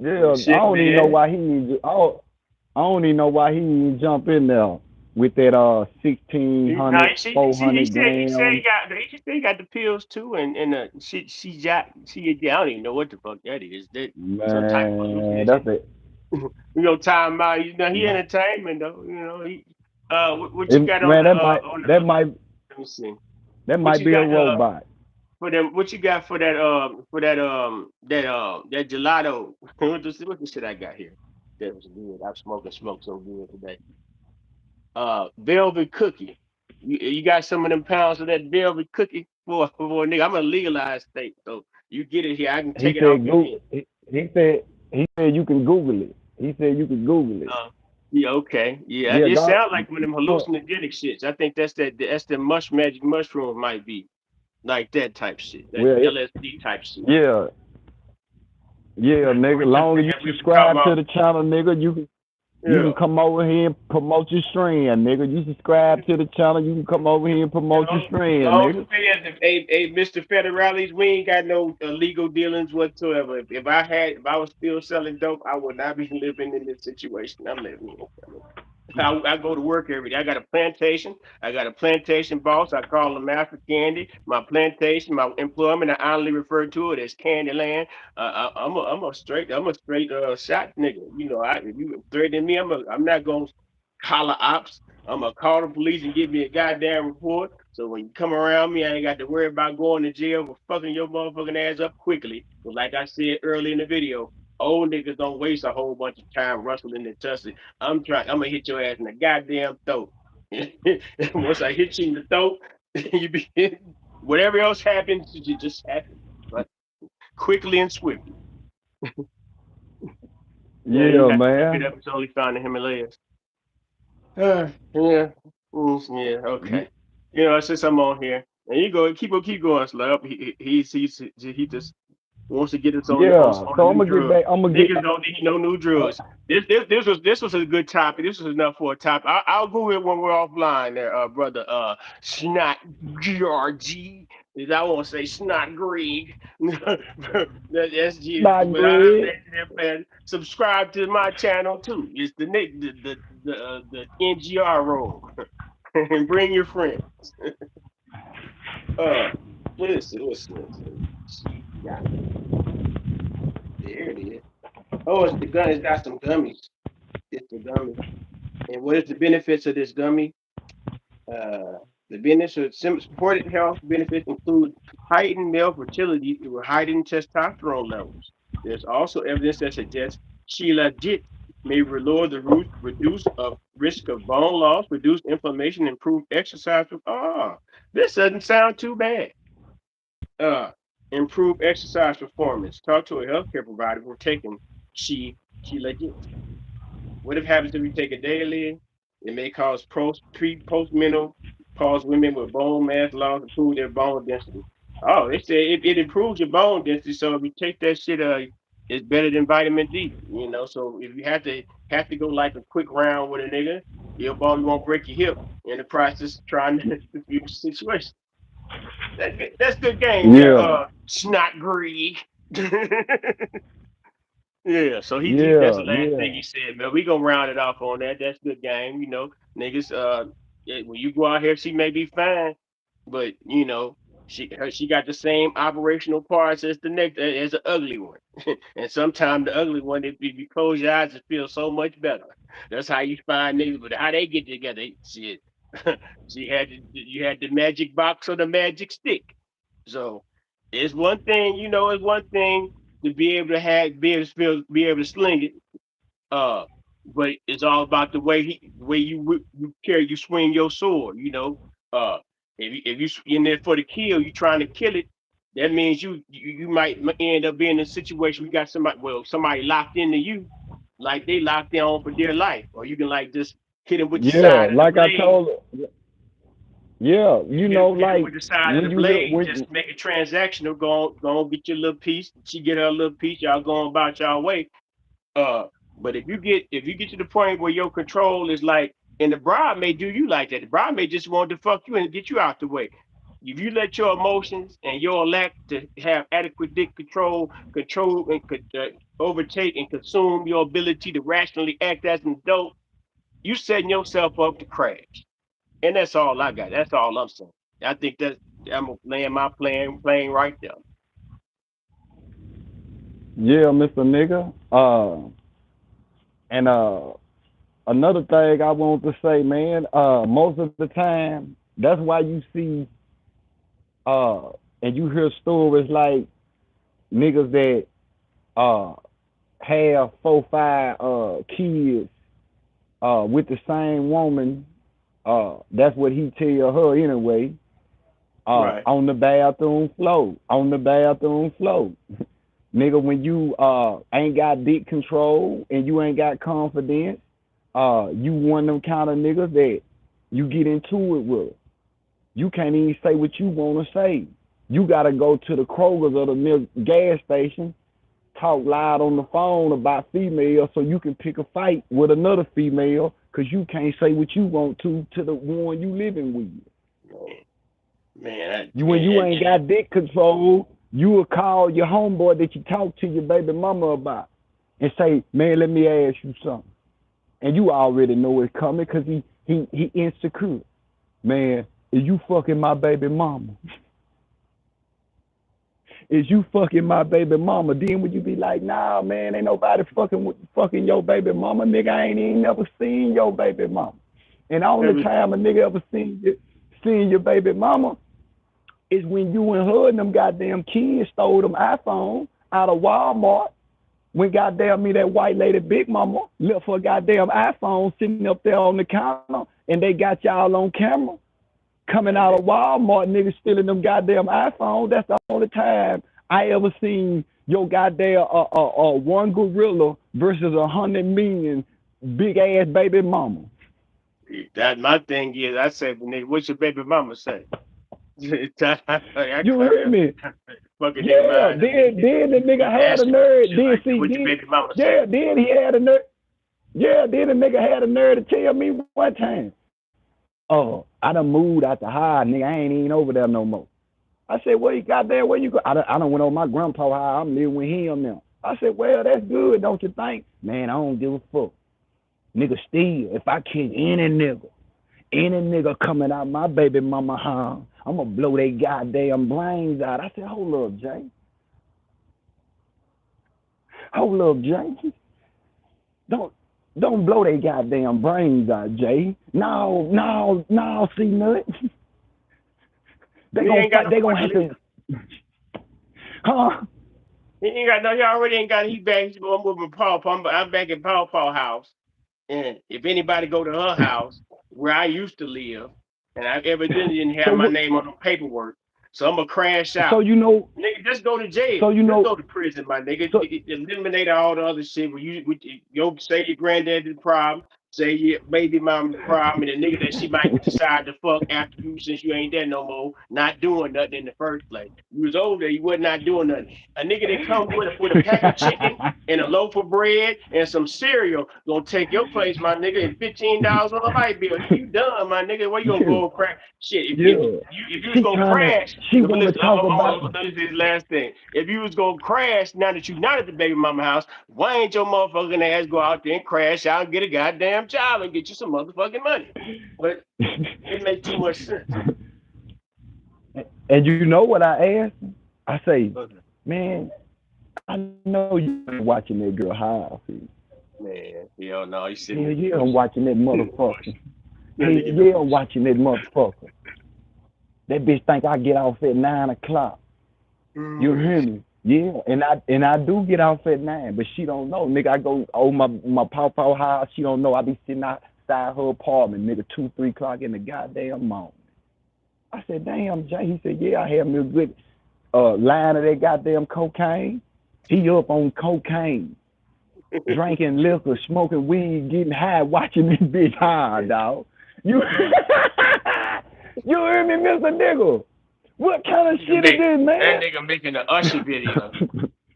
yeah. I shit, don't even know man. why he need. I don't even know why he didn't jump in there with that sixteen No, hundred, he four said he hundred said he said he grams. got he said he got the pills too, and she got I don't even know what the fuck that is. That some type of Man, hallucination. that's it. Time out. He entertainment though. He what you got on Man, the let me see. that What might you be a got robot. for them? What you got that gelato? What the shit I got here? That was good. I'm smoking smoke so good today. Velvet cookie. You got some of them pounds of that velvet cookie for a nigga. I'm a legalized state, so you get it here. I can He take it off said your Google. hand. He said you can Google it. He said you can Google it. Uh, yeah, okay, yeah. Yeah, It God. sounds like one of them hallucinogenic shits. I think that's the magic mushroom might be like that type shit, that Well, LSD type shit. yeah, yeah, Like nigga. Long as you we were talking subscribe to about. the channel, nigga, you can Yeah. come over here and promote your strand, nigga. You subscribe to the channel, you can come over here and promote your strand, Long nigga. as Mr. Federales, we ain't got no illegal dealings whatsoever. If I was still selling dope, I would not be living in this situation I'm living in. I go to work every day. I got a plantation. I got a plantation boss. I call him Master Candy. My plantation, my employment, I honestly refer to it as Candyland. I'm a straight shot nigga. If you threaten me, I'm not gonna call the ops. I'm gonna call the police and give me a goddamn report. So when you come around me, I ain't got to worry about going to jail for fucking your motherfucking ass up quickly. But like I said earlier in the video, old niggas don't waste a whole bunch of time rustling and tussling. I'm gonna hit your ass in the goddamn throat. Once I hit you in the throat, you be whatever else happens, it just happens. But quickly and swiftly. Yeah, you Yeah, got to look it man. up. It's only found in the Himalayas. Yeah. Yeah, Ye- okay. Since I'm on here, and you go keep going, Slap. He just wants to get us Yeah. on a So I'm new gonna get drug. back. I'm gonna get. Niggas don't need no new drugs. This was a good topic. This was enough for a topic. I'll go with when we're offline there, brother. Snot GRG. I won't say Snot Greg. That's G. Not But I Greg. let them man subscribe to my channel too. It's the Nick the NGR room. And bring your friends. Uh, let's see. Yeah, there it is. Oh, it's the gun. It's got some gummies. It's the gummy. And what is the benefits of this gummy? Uh, the benefits of supported health benefits include heightened male fertility through heightened testosterone levels. There's also evidence that suggests Shilajit may lower the reduce of risk of bone loss, reduce inflammation, improve exercise. This doesn't sound too bad. Uh, improve exercise performance. Talk to a healthcare provider who are taking Shilajit. What if happens if you take it daily? It may cause postmental, cause women with bone mass loss, improve their bone density. Oh, they say it improves your bone density. So if you take that shit, it's better than vitamin D. You know, so if you have to go like a quick round with a nigga, your bone won't break your hip in the process of trying to diffuse the situation. That's good game there, Yeah. snot Greek. Yeah, so he that's the Yeah. last thing Yeah. he said, man. We gonna round it off on that. That's good game, niggas. When you go out here, she may be fine, but she got the same operational parts as the next as the ugly one, and sometimes the ugly one, if you close your eyes, it feels so much better. That's how you find niggas, but how they get together, shit. You had the magic box or the magic stick. So it's one thing to be able to be able to sling it. Uh, but it's all about the way you swing your sword. If you in there for the kill, you trying to kill it. That means you might end up being in a situation. You got somebody locked into you, like they locked in on for dear life, or you can like just hit him with the Yeah. side of the Like I blade. told. Yeah. Hit him Like with the side of when the you hear blade, when. just make it transactional. Go on, get your little piece. She get her little piece. Y'all going about y'all way. Uh, but if you get to the point where your control is like, and the bride may do you like that. The bride may just want to fuck you and get you out the way. If you let your emotions and your lack to have adequate dick control and could overtake and consume your ability to rationally act as an adult, you setting yourself up to crash. And that's all I got. That's all I'm saying. I think that I'm gonna land my plane right there. Yeah, Mr. Nigga. And another thing I want to say, man. Most of the time, that's why you see uh, and you hear stories like niggas that uh have 4, 5 kids with the same woman. That's what he tell her anyway. Right. On the bathroom floor. On the bathroom floor. Nigga, when you ain't got dick control and you ain't got confidence, you one of them kind of niggas that you get into it with. You can't even say what you want to say. You got to go to the Kroger's or the milk gas station, talk loud on the phone about females so you can pick a fight with another female because you can't say what you want to the one you living with. Man, man, When you ain't and got dick control, you will call your homeboy that you talk to your baby mama about and say, man, let me ask you something. And you already know it's coming because he insecure. Man, is you fucking my baby mama? Is you fucking my baby mama? Then would you be like, nah, man, ain't nobody fucking your baby mama, nigga? I ain't even never seen your baby mama. And the only every time a nigga ever seen your baby mama is when you and her and them goddamn kids stole them iPhone out of Walmart. When goddamn me that white lady big mama left her goddamn iPhone sitting up there on the counter and they got y'all on camera coming and out of Walmart, niggas stealing them goddamn iPhones. That's the only time I ever seen your goddamn one gorilla versus 100 million big ass baby mama. that my thing is, I say, nigga, what's your baby mama say? I You hear me? fucking nigga Yeah, mind up, nigga. then the You nigga had a asking nerve. shit Then like that. see, What your then baby mama say? yeah, then he had a nerve. Yeah, then the nigga had a nerve to tell me one time, "Oh, I done moved out the house, nigga. I ain't even over there no more." I said, "Where you got there? Where you go?" I done went over my grandpa house. I'm living with him now. I said, "Well, that's good, don't you think?" Man, I don't give a fuck. Nigga, still, if I catch any nigga coming out my baby mama house, I'm gonna blow they goddamn brains out. I said, hold up, Jay. Hold up, Jay. Don't don't blow they goddamn brains out, Jay. No, C Nutt. They Nigga gonna ain't got fight. no They gonna fucking have leave. to, huh? He ain't got no. He already ain't got. He back. He's going with my Paw. I'm back at Paw house. And if anybody go to her house where I used to live, and I evidently didn't have my So name on the paperwork, so I'm gonna crash so out. you know Nigga, just go to jail. so you Just know go to prison, my nigga. so Eliminate all the other shit. Where you say your granddad the problem, say your baby mama the problem, and the nigga that she might decide to fuck after you since you ain't there no more, not doing nothing in the first place. You was over there, you was not doing nothing. A nigga that come with a pack of chicken and a loaf of bread and some cereal gonna take your place, my nigga, and $15 on a light bill. You done, my nigga. Where you gonna yeah go and crack? Shit, yeah. if you was She gonna trying to crash, she but want to listen, talk I'm about gonna finish this last thing. If you was gonna crash now that you not at the baby mama house, why ain't your motherfucking ass go out there and crash out and get a goddamn job and get you some motherfucking money? But it makes too much sense. and you know what I asked? I say, Okay. man, I know you ain't watching that girl high. Man, hell no, he's Hell sitting there yeah, I'm pushing. watching that motherfucker. That Hell nigga be yeah, I'm pushing. watching that motherfucker. That bitch think I get off at 9 o'clock. You Mm. hear me? Yeah, and I do get off at 9, but she don't know, nigga. I go over my pawpaw house. She don't know. I be sitting outside her apartment, nigga, 2, 3 o'clock in the goddamn morning. I said, damn, Jay. He said, yeah, I had me a good line of that goddamn cocaine. He up on cocaine, drinking liquor, smoking weed, getting high, watching this bitch high, dog. You, you hear me, Mister Nigga? What kind of shit is this, That man? nigga making an Usher video.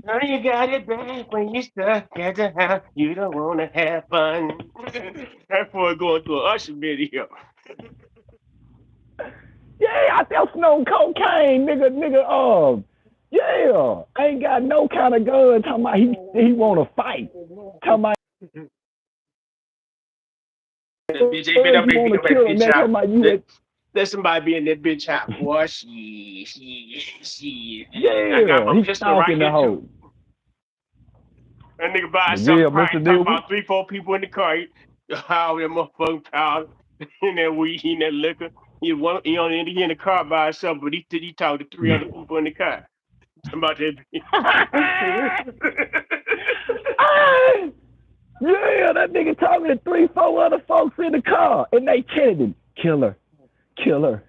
Now you got it back when you stuck at the house. You don't wanna have fun. That boy going to an Usher video. Yeah, I still snow cocaine, nigga. Yeah, ain't got no kind of gun. Talking about he want to fight. Talking about That bitch ain't been up you there want beat to up that kill him. bitch That's talking out. about you. Let somebody be in that bitch house. Boy, she. I got Yeah, my he's pistol right stalking the here too. hoe. That nigga buy But something, yeah, Mister probably talking Nigga, about 3, 4 people in the car. How that motherfucking powder in that weed, in that liquor. He in the car by himself, but he talked to 3 other people in the car. Talking about that ah, yeah, that nigga talking to 3, 4 other folks in the car, and they telling him, killer, killer,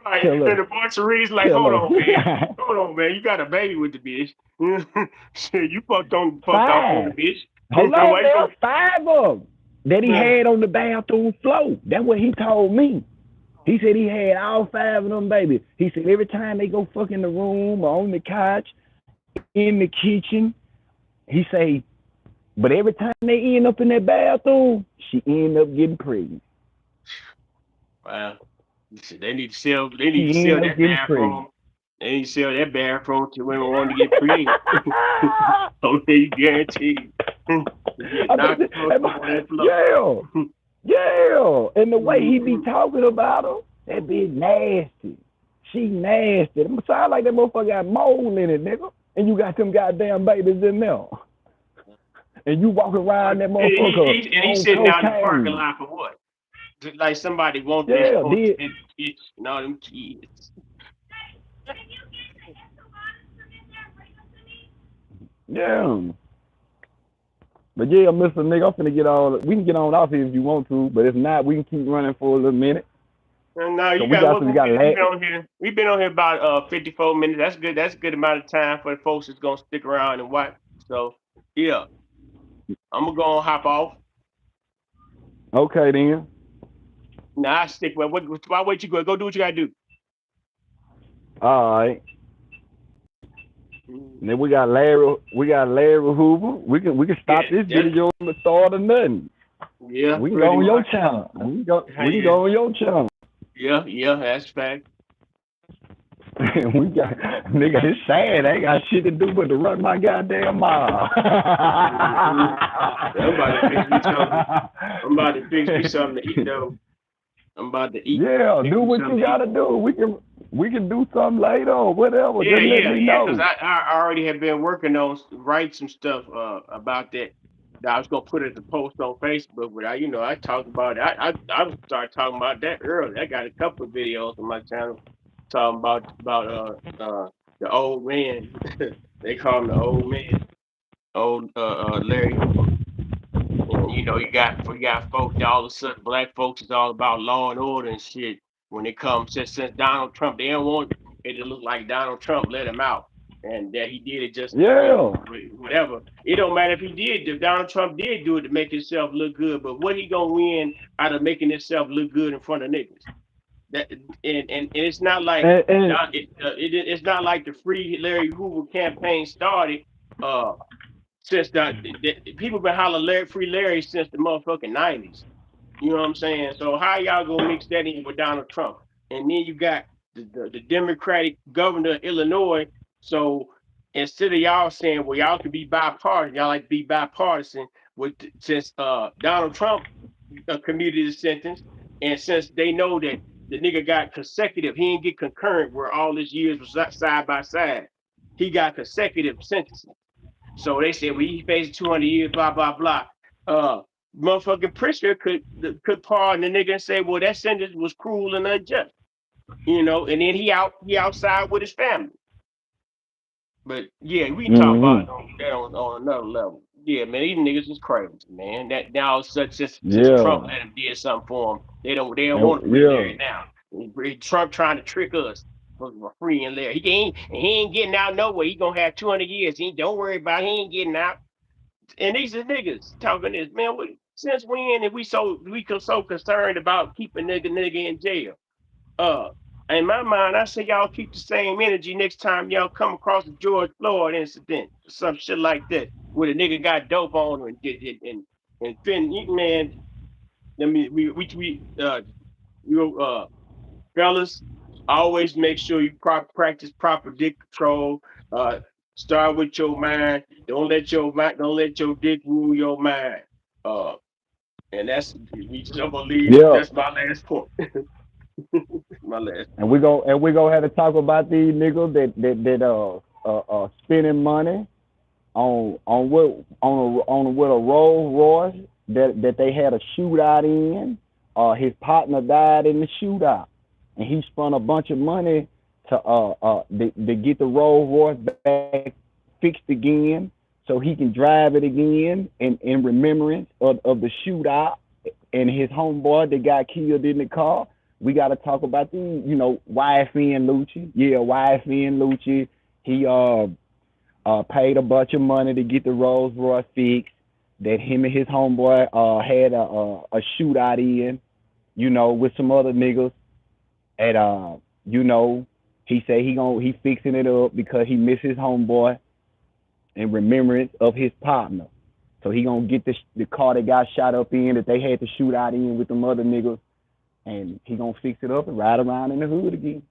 Right. And killer, the boy Cherie's like, hold killer. on, man. Hold on, man. You got a baby with the bitch. Shit, you fucked off on the Five. bitch. Hold on Why you there, gonna 5 of them that he had on the bathroom floor. That's what he told me. He said he had all 5 of them, baby. He said every time they go fuck in the room or on the couch, in the kitchen, he say, but every time they end up in that bathroom, she end up getting pregnant. Well, listen, they need to She sell end up that getting pregnant. bathroom. They need to sell that bathroom to women wanting to get pregnant. Okay, guaranteed. Get I bet knocked the fuck up on that floor. yeah, yeah. And the way he be talking about her, that bitch nasty. She nasty. It sound like that motherfucker got mold in it, nigga. And you got them goddamn babies in there. And you walk around that motherfucker And he's on sitting out in the parking cocaine. lot for what? Like somebody want this, Yeah, want did. this bitch and all them kids. Yeah. But yeah, Mr. Nigga, I'm finna get on. We can get on off here if you want to, but if not, we can keep running for a little minute. And now So you we got got what some. We we got been, we lat. been on here. We've been on here about 54 minutes. That's good. That's a good amount of time for the folks that's gonna stick around and watch. So yeah, I'm gonna go and hop off. Okay then. Now I stick with why wait you go do what you gotta do. All right. Mm. And then we got Larry Hoover. We can stop Yeah, this that's video and start or nothing. yeah, We can go pretty on your much. channel. We can Yeah, go on your channel. yeah, yeah, that's fact. We got nigga, it's sad. I ain't got shit to do but to run my goddamn mile. Mm-hmm. I'm about to fix me something. I'm about to fix me something to eat though. I'm about to eat, Yeah, fix do me what something you to eat. gotta do. We can do something later or whatever. Yeah, Just let yeah, me yeah. Because know. I already have been working on write some stuff about that. That I was gonna put it as a post on Facebook, but I talked about it. I started talking about that early. I got a couple of videos on my channel talking about the old man. They call him the old man, old Larry Hoover. And you got folks all of a sudden black folks is all about law and order and shit. When it comes since Donald Trump, they don't want it to look like Donald Trump let him out and that he did it just Yeah. whatever. It don't matter if he did. If Donald Trump did do it to make himself look good, but what he gonna win out of making himself look good in front of niggas? That and it's not like And it's not like the Free Larry Hoover campaign started. Uh, since the people been hollering Free Larry since the motherfucking 90s. You know what I'm saying? So how y'all gonna mix that in with Donald Trump? And then you got the Democratic governor of Illinois. So instead of y'all saying, well, y'all can be bipartisan, y'all like to be bipartisan with since Donald Trump commuted the sentence, and since they know that the nigga got consecutive, he didn't get concurrent where all his years was side by side. He got consecutive sentences. So they said, well, he facing 200 years, blah, blah, blah. Uh, Motherfucking Pritzker could pardon the nigga and say, well, that sentence was cruel and unjust, and then he outside with his family. But yeah, we can talk about mm-hmm. that on another level. Yeah, man, these niggas is crazy, man. That now such since Trump Yeah. let him did something for him, they don't And want to free yeah. Larry now. Trump trying to trick us for freeing Larry. He ain't getting out nowhere. He gonna have 200 years. Don't worry about it. He ain't getting out. And these are niggas talking this, man. Since when are we so concerned about keeping nigga in jail? Uh, in my mind, I say y'all keep the same energy next time y'all come across a George Floyd incident, some shit like that, where the nigga got dope on him and did it and fin man. I mean, you fellas, always make sure you practice proper dick control. Uh, start with your mind. Don't let your dick rule your mind. Uh, and I'm gonna leave. Yeah. That's my last point. My last And point. we gonna have to talk about these niggas that spending money on with a Rolls Royce that they had a shootout in. His partner died in the shootout, and he spent a bunch of money to get the Rolls Royce back fixed again, so he can drive it again in remembrance of the shootout and his homeboy that got killed in the car. We got to talk about the YFN Lucci. Yeah, YFN Lucci. He paid a bunch of money to get the Rolls Royce fixed. That him and his homeboy had a shootout in, with some other niggas. And you know, he said he fixing it up because he missed his homeboy in remembrance of his partner. So he gonna get the car that got shot up in that they had to shoot out in with them other niggas, and he gonna fix it up and ride around in the hood again.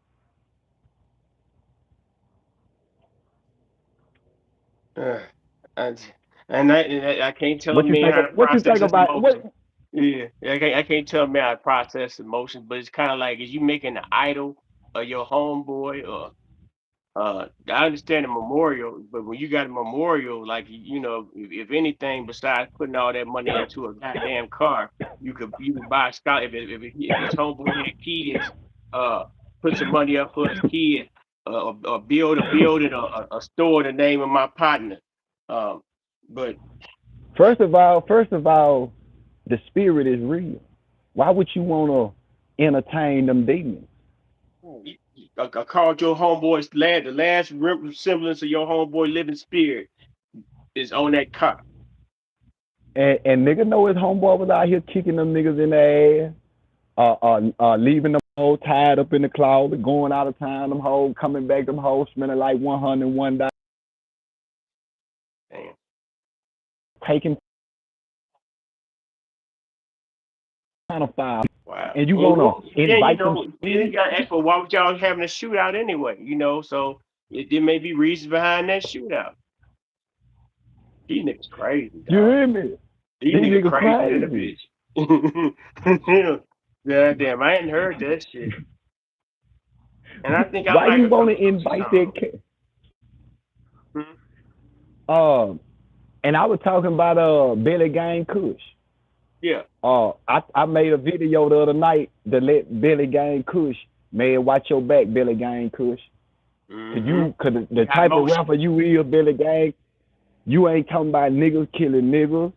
Uh, and and I can't tell a What you man think? how to What you process think his about what? emotions. Yeah, I can't tell a man how to process emotions, but it's kind of like is you making an idol of your homeboy or I understand the memorial, but when you got a memorial, like if anything besides putting all that money into a goddamn car, you could buy a scholar if his homeboy had kids, uh, put some money up for his kids, or build a building or a store in the name of my partner. Um, but First of all, the spirit is real. Why would you want to entertain them demons? I called your homeboy's the last semblance of your homeboy living spirit is on that car. And nigga know his homeboy was out here kicking them niggas in the ass, leaving them hoes tied up in the closet, going out of town, them hoes coming back, them hoes spending like $101. Damn. taking kind of file, Wow. and you And want well, to then invite them then you in. got to ask for why was y'all having a shootout anyway? So there may be reasons behind that shootout. These niggas crazy, You dog. hear me? These These niggas niggas crazy than a crazy. bitch. Yeah, damn, I ain't heard that shit. And I think I Why like you a want to couple of invite that? songs. Hmm? Um, and I was talking about Billy Gang Kush. Yeah. I made a video the other night to let Billy Gang Kush, man, watch your back, Billy Gang Kush. Mm-hmm. Cause He the got type of motion. rapper you is, Billy Gang, you ain't talking about niggas killing niggas.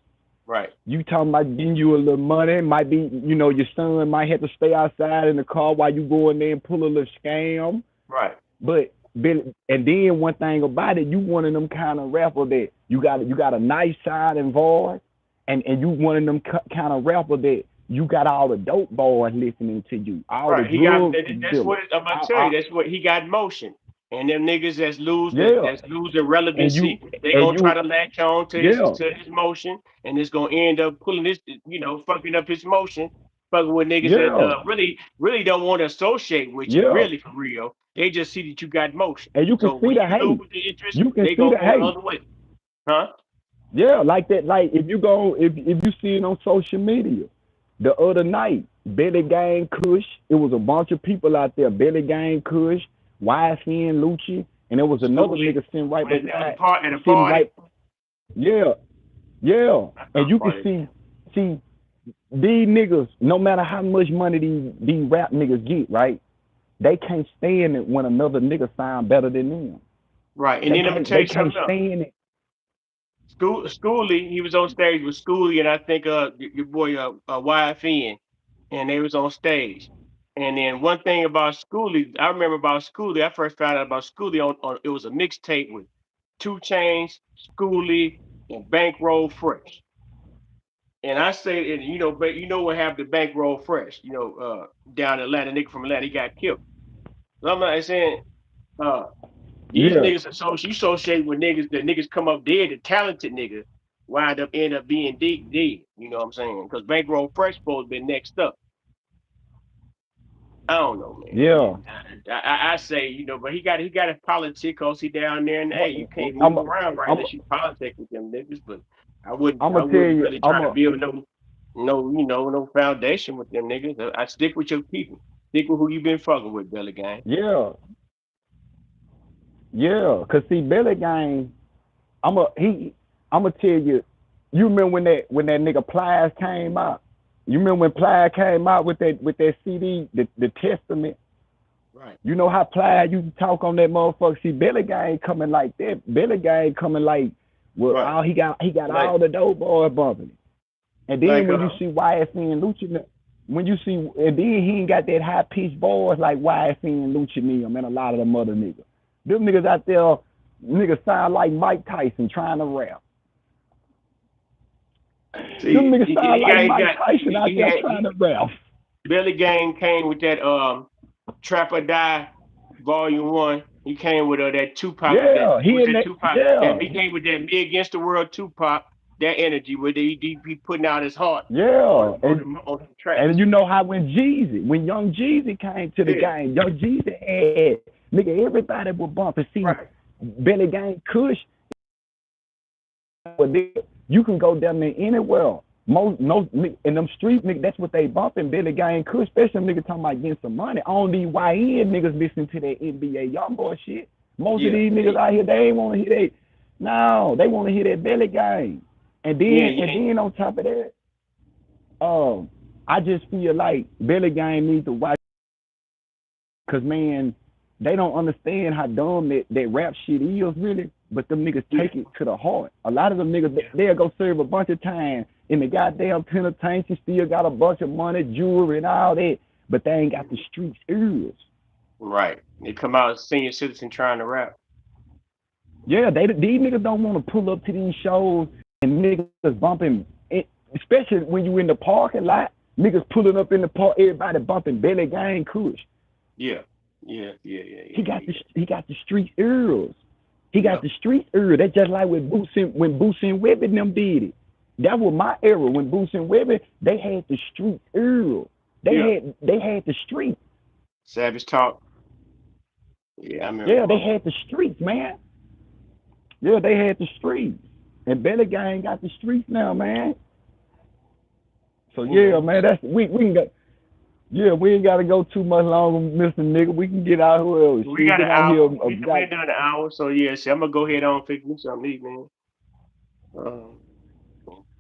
Right. You talking about getting you a little money. Might be, your son might have to stay outside in the car while you go in there and pull a little scam. Right. But Billy, and then one thing about it, you one of them kind of rapper that you got a nice side and voice, and you one of them kind of rapper that you got all the dope boys listening to you, all the Right. He got drug that's dealers. what I'm gonna tell you. I, That's what he got motion. And them niggas yeah, that's losing and relevancy, they and gonna try you, to latch on yeah, to his motion, and it's gonna end up pulling this, fucking up his motion, fucking with niggas that yeah, really don't want to associate with you, yeah, really for real. They just see that you got motion. and you can So see when the you hate. lose the interest, You can they see gonna the go the hate. other way, huh? Yeah, like that. Like if you go, if you see it on social media, the other night, Billy Gang Kush, it was a bunch of people out there. Billy Gang Kush, YSN Lucci, and there was another Schoolie, nigga sitting right when there was a beside, part at a sitting party, right. Yeah, yeah, I and thought you can party. see these niggas. No matter how much money these rap niggas get, right? They can't stand it when another nigga sound better than them. Right, and They then I'm gonna can't tell they you can't something else. stand it. Schoolie, he was on stage with Schoolie and I think your boy YFN, and they was on stage. And then one thing about Schoolie, I remember about Schoolie, I first found out about Schoolie on it was a mixtape with Two Chains, Schoolie, and Bankroll Fresh. And I say, and but what happened to Bankroll Fresh? Down in Atlanta, nigga from Atlanta, he got killed. So I'm not saying uh these Yeah, niggas associate with niggas. The niggas come up dead. The talented nigga end up being dead. You know what I'm saying? Because Bankroll Fresh supposed to be next up. I don't know, yeah. man. I say, but he got his politics cause he down there, and hey, you can't I'm move around right I'm unless you politic with them niggas. But I'm I gonna tell wouldn't you. really try to build no foundation with them niggas. I stick with your people. Stick with who you been fucking with, Billy Gang. Yeah, yeah. Cause see, Billy Gang, I'm a he. I'm gonna tell you. You remember when that nigga Plies came out? You remember when Plies came out with that CD, the Testament? Right, You know how Plies used to talk on that motherfucker. See, Billy Gang coming like that. Billy Gang coming like, well, right. all he got Like all the dope boys bumping it. And then like when you see YSC and Lucci, when you see, and then he ain't got that high pitched voice like YSC and Lucci and a lot of them other niggas. Them niggas out there, niggas sound like Mike Tyson trying to rap. Them see, niggas sound like Mike Tyson out there trying he to rap. Billy Gang came with that Trap or Die Volume One. He came with that Tupac that Yeah, he with in that that. Tupac that Yeah, he came with that Me Against the World Tupac, that energy where he be putting out his heart yeah, on the and tracks. you know how when Young Jeezy came to the Yeah, game, Young Jeezy had nigga everybody was bumping. See, right. Billy Gang Kush, but you can go down there anywhere. Most no in them street niggas, that's what they bumping. Billy Gang Kush, especially niggas talking about getting some money. On these YN niggas listening to that NBA young boy shit. Most of Yeah, these niggas out here, they ain't want to hear that. No, they want to hear that Billy Gang. yeah, yeah. And then on top of that, I just feel like Billy Gang needs to watch, cause man, they don't understand how dumb that rap shit is really. But them niggas Yeah, take it to the heart. A lot of them niggas, yeah. they'll go serve a bunch of time in the goddamn penitentiary, still got a bunch of money, jewelry, and all that, but they ain't got the streets ears. Right. They come out as senior citizen trying to rap. Yeah, these niggas don't want to pull up to these shows and niggas bumping, especially when you in the parking lot. Niggas pulling up in the park, everybody bumping Billy Gang Kush. Yeah, yeah, yeah, yeah, He yeah, got yeah. he got the street ears. He Yeah. got the street era. That's just like when Boosie and Webby them did it. That was my era. When Boosie and Webby, they had the street era. Yeah. They had the street. Savage Talk. Yeah, I Yeah, remember. they had the streets, man. Yeah, they had the streets. And Belly Gang got the streets now, man. So yeah, Yeah. man, that's we can go. Yeah, we ain't gotta go too much longer, Mr. Nigga. We can get out here. We Shoot, got get an on here. hour. We're done an hour. So yeah, see, I'm gonna go ahead on and fix me something to eat, man. Um,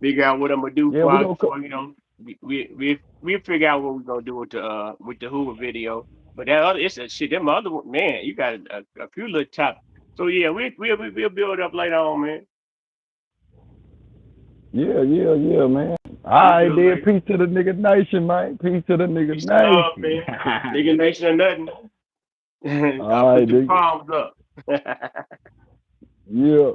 figure out what I'm gonna do Yeah, we gonna. before we figure out what we're gonna do with the Hoover video. But that other it's a shit. Them other one, man, you got a few little top. So yeah, we'll build up later on, man. Yeah, man. All We'll right, build then. later. Peace to the nigga nation, man. Peace to the nigga Peace and love, nation. man. Nigga nation or nothing. I'll All put right, the nigga. palms up. Yeah.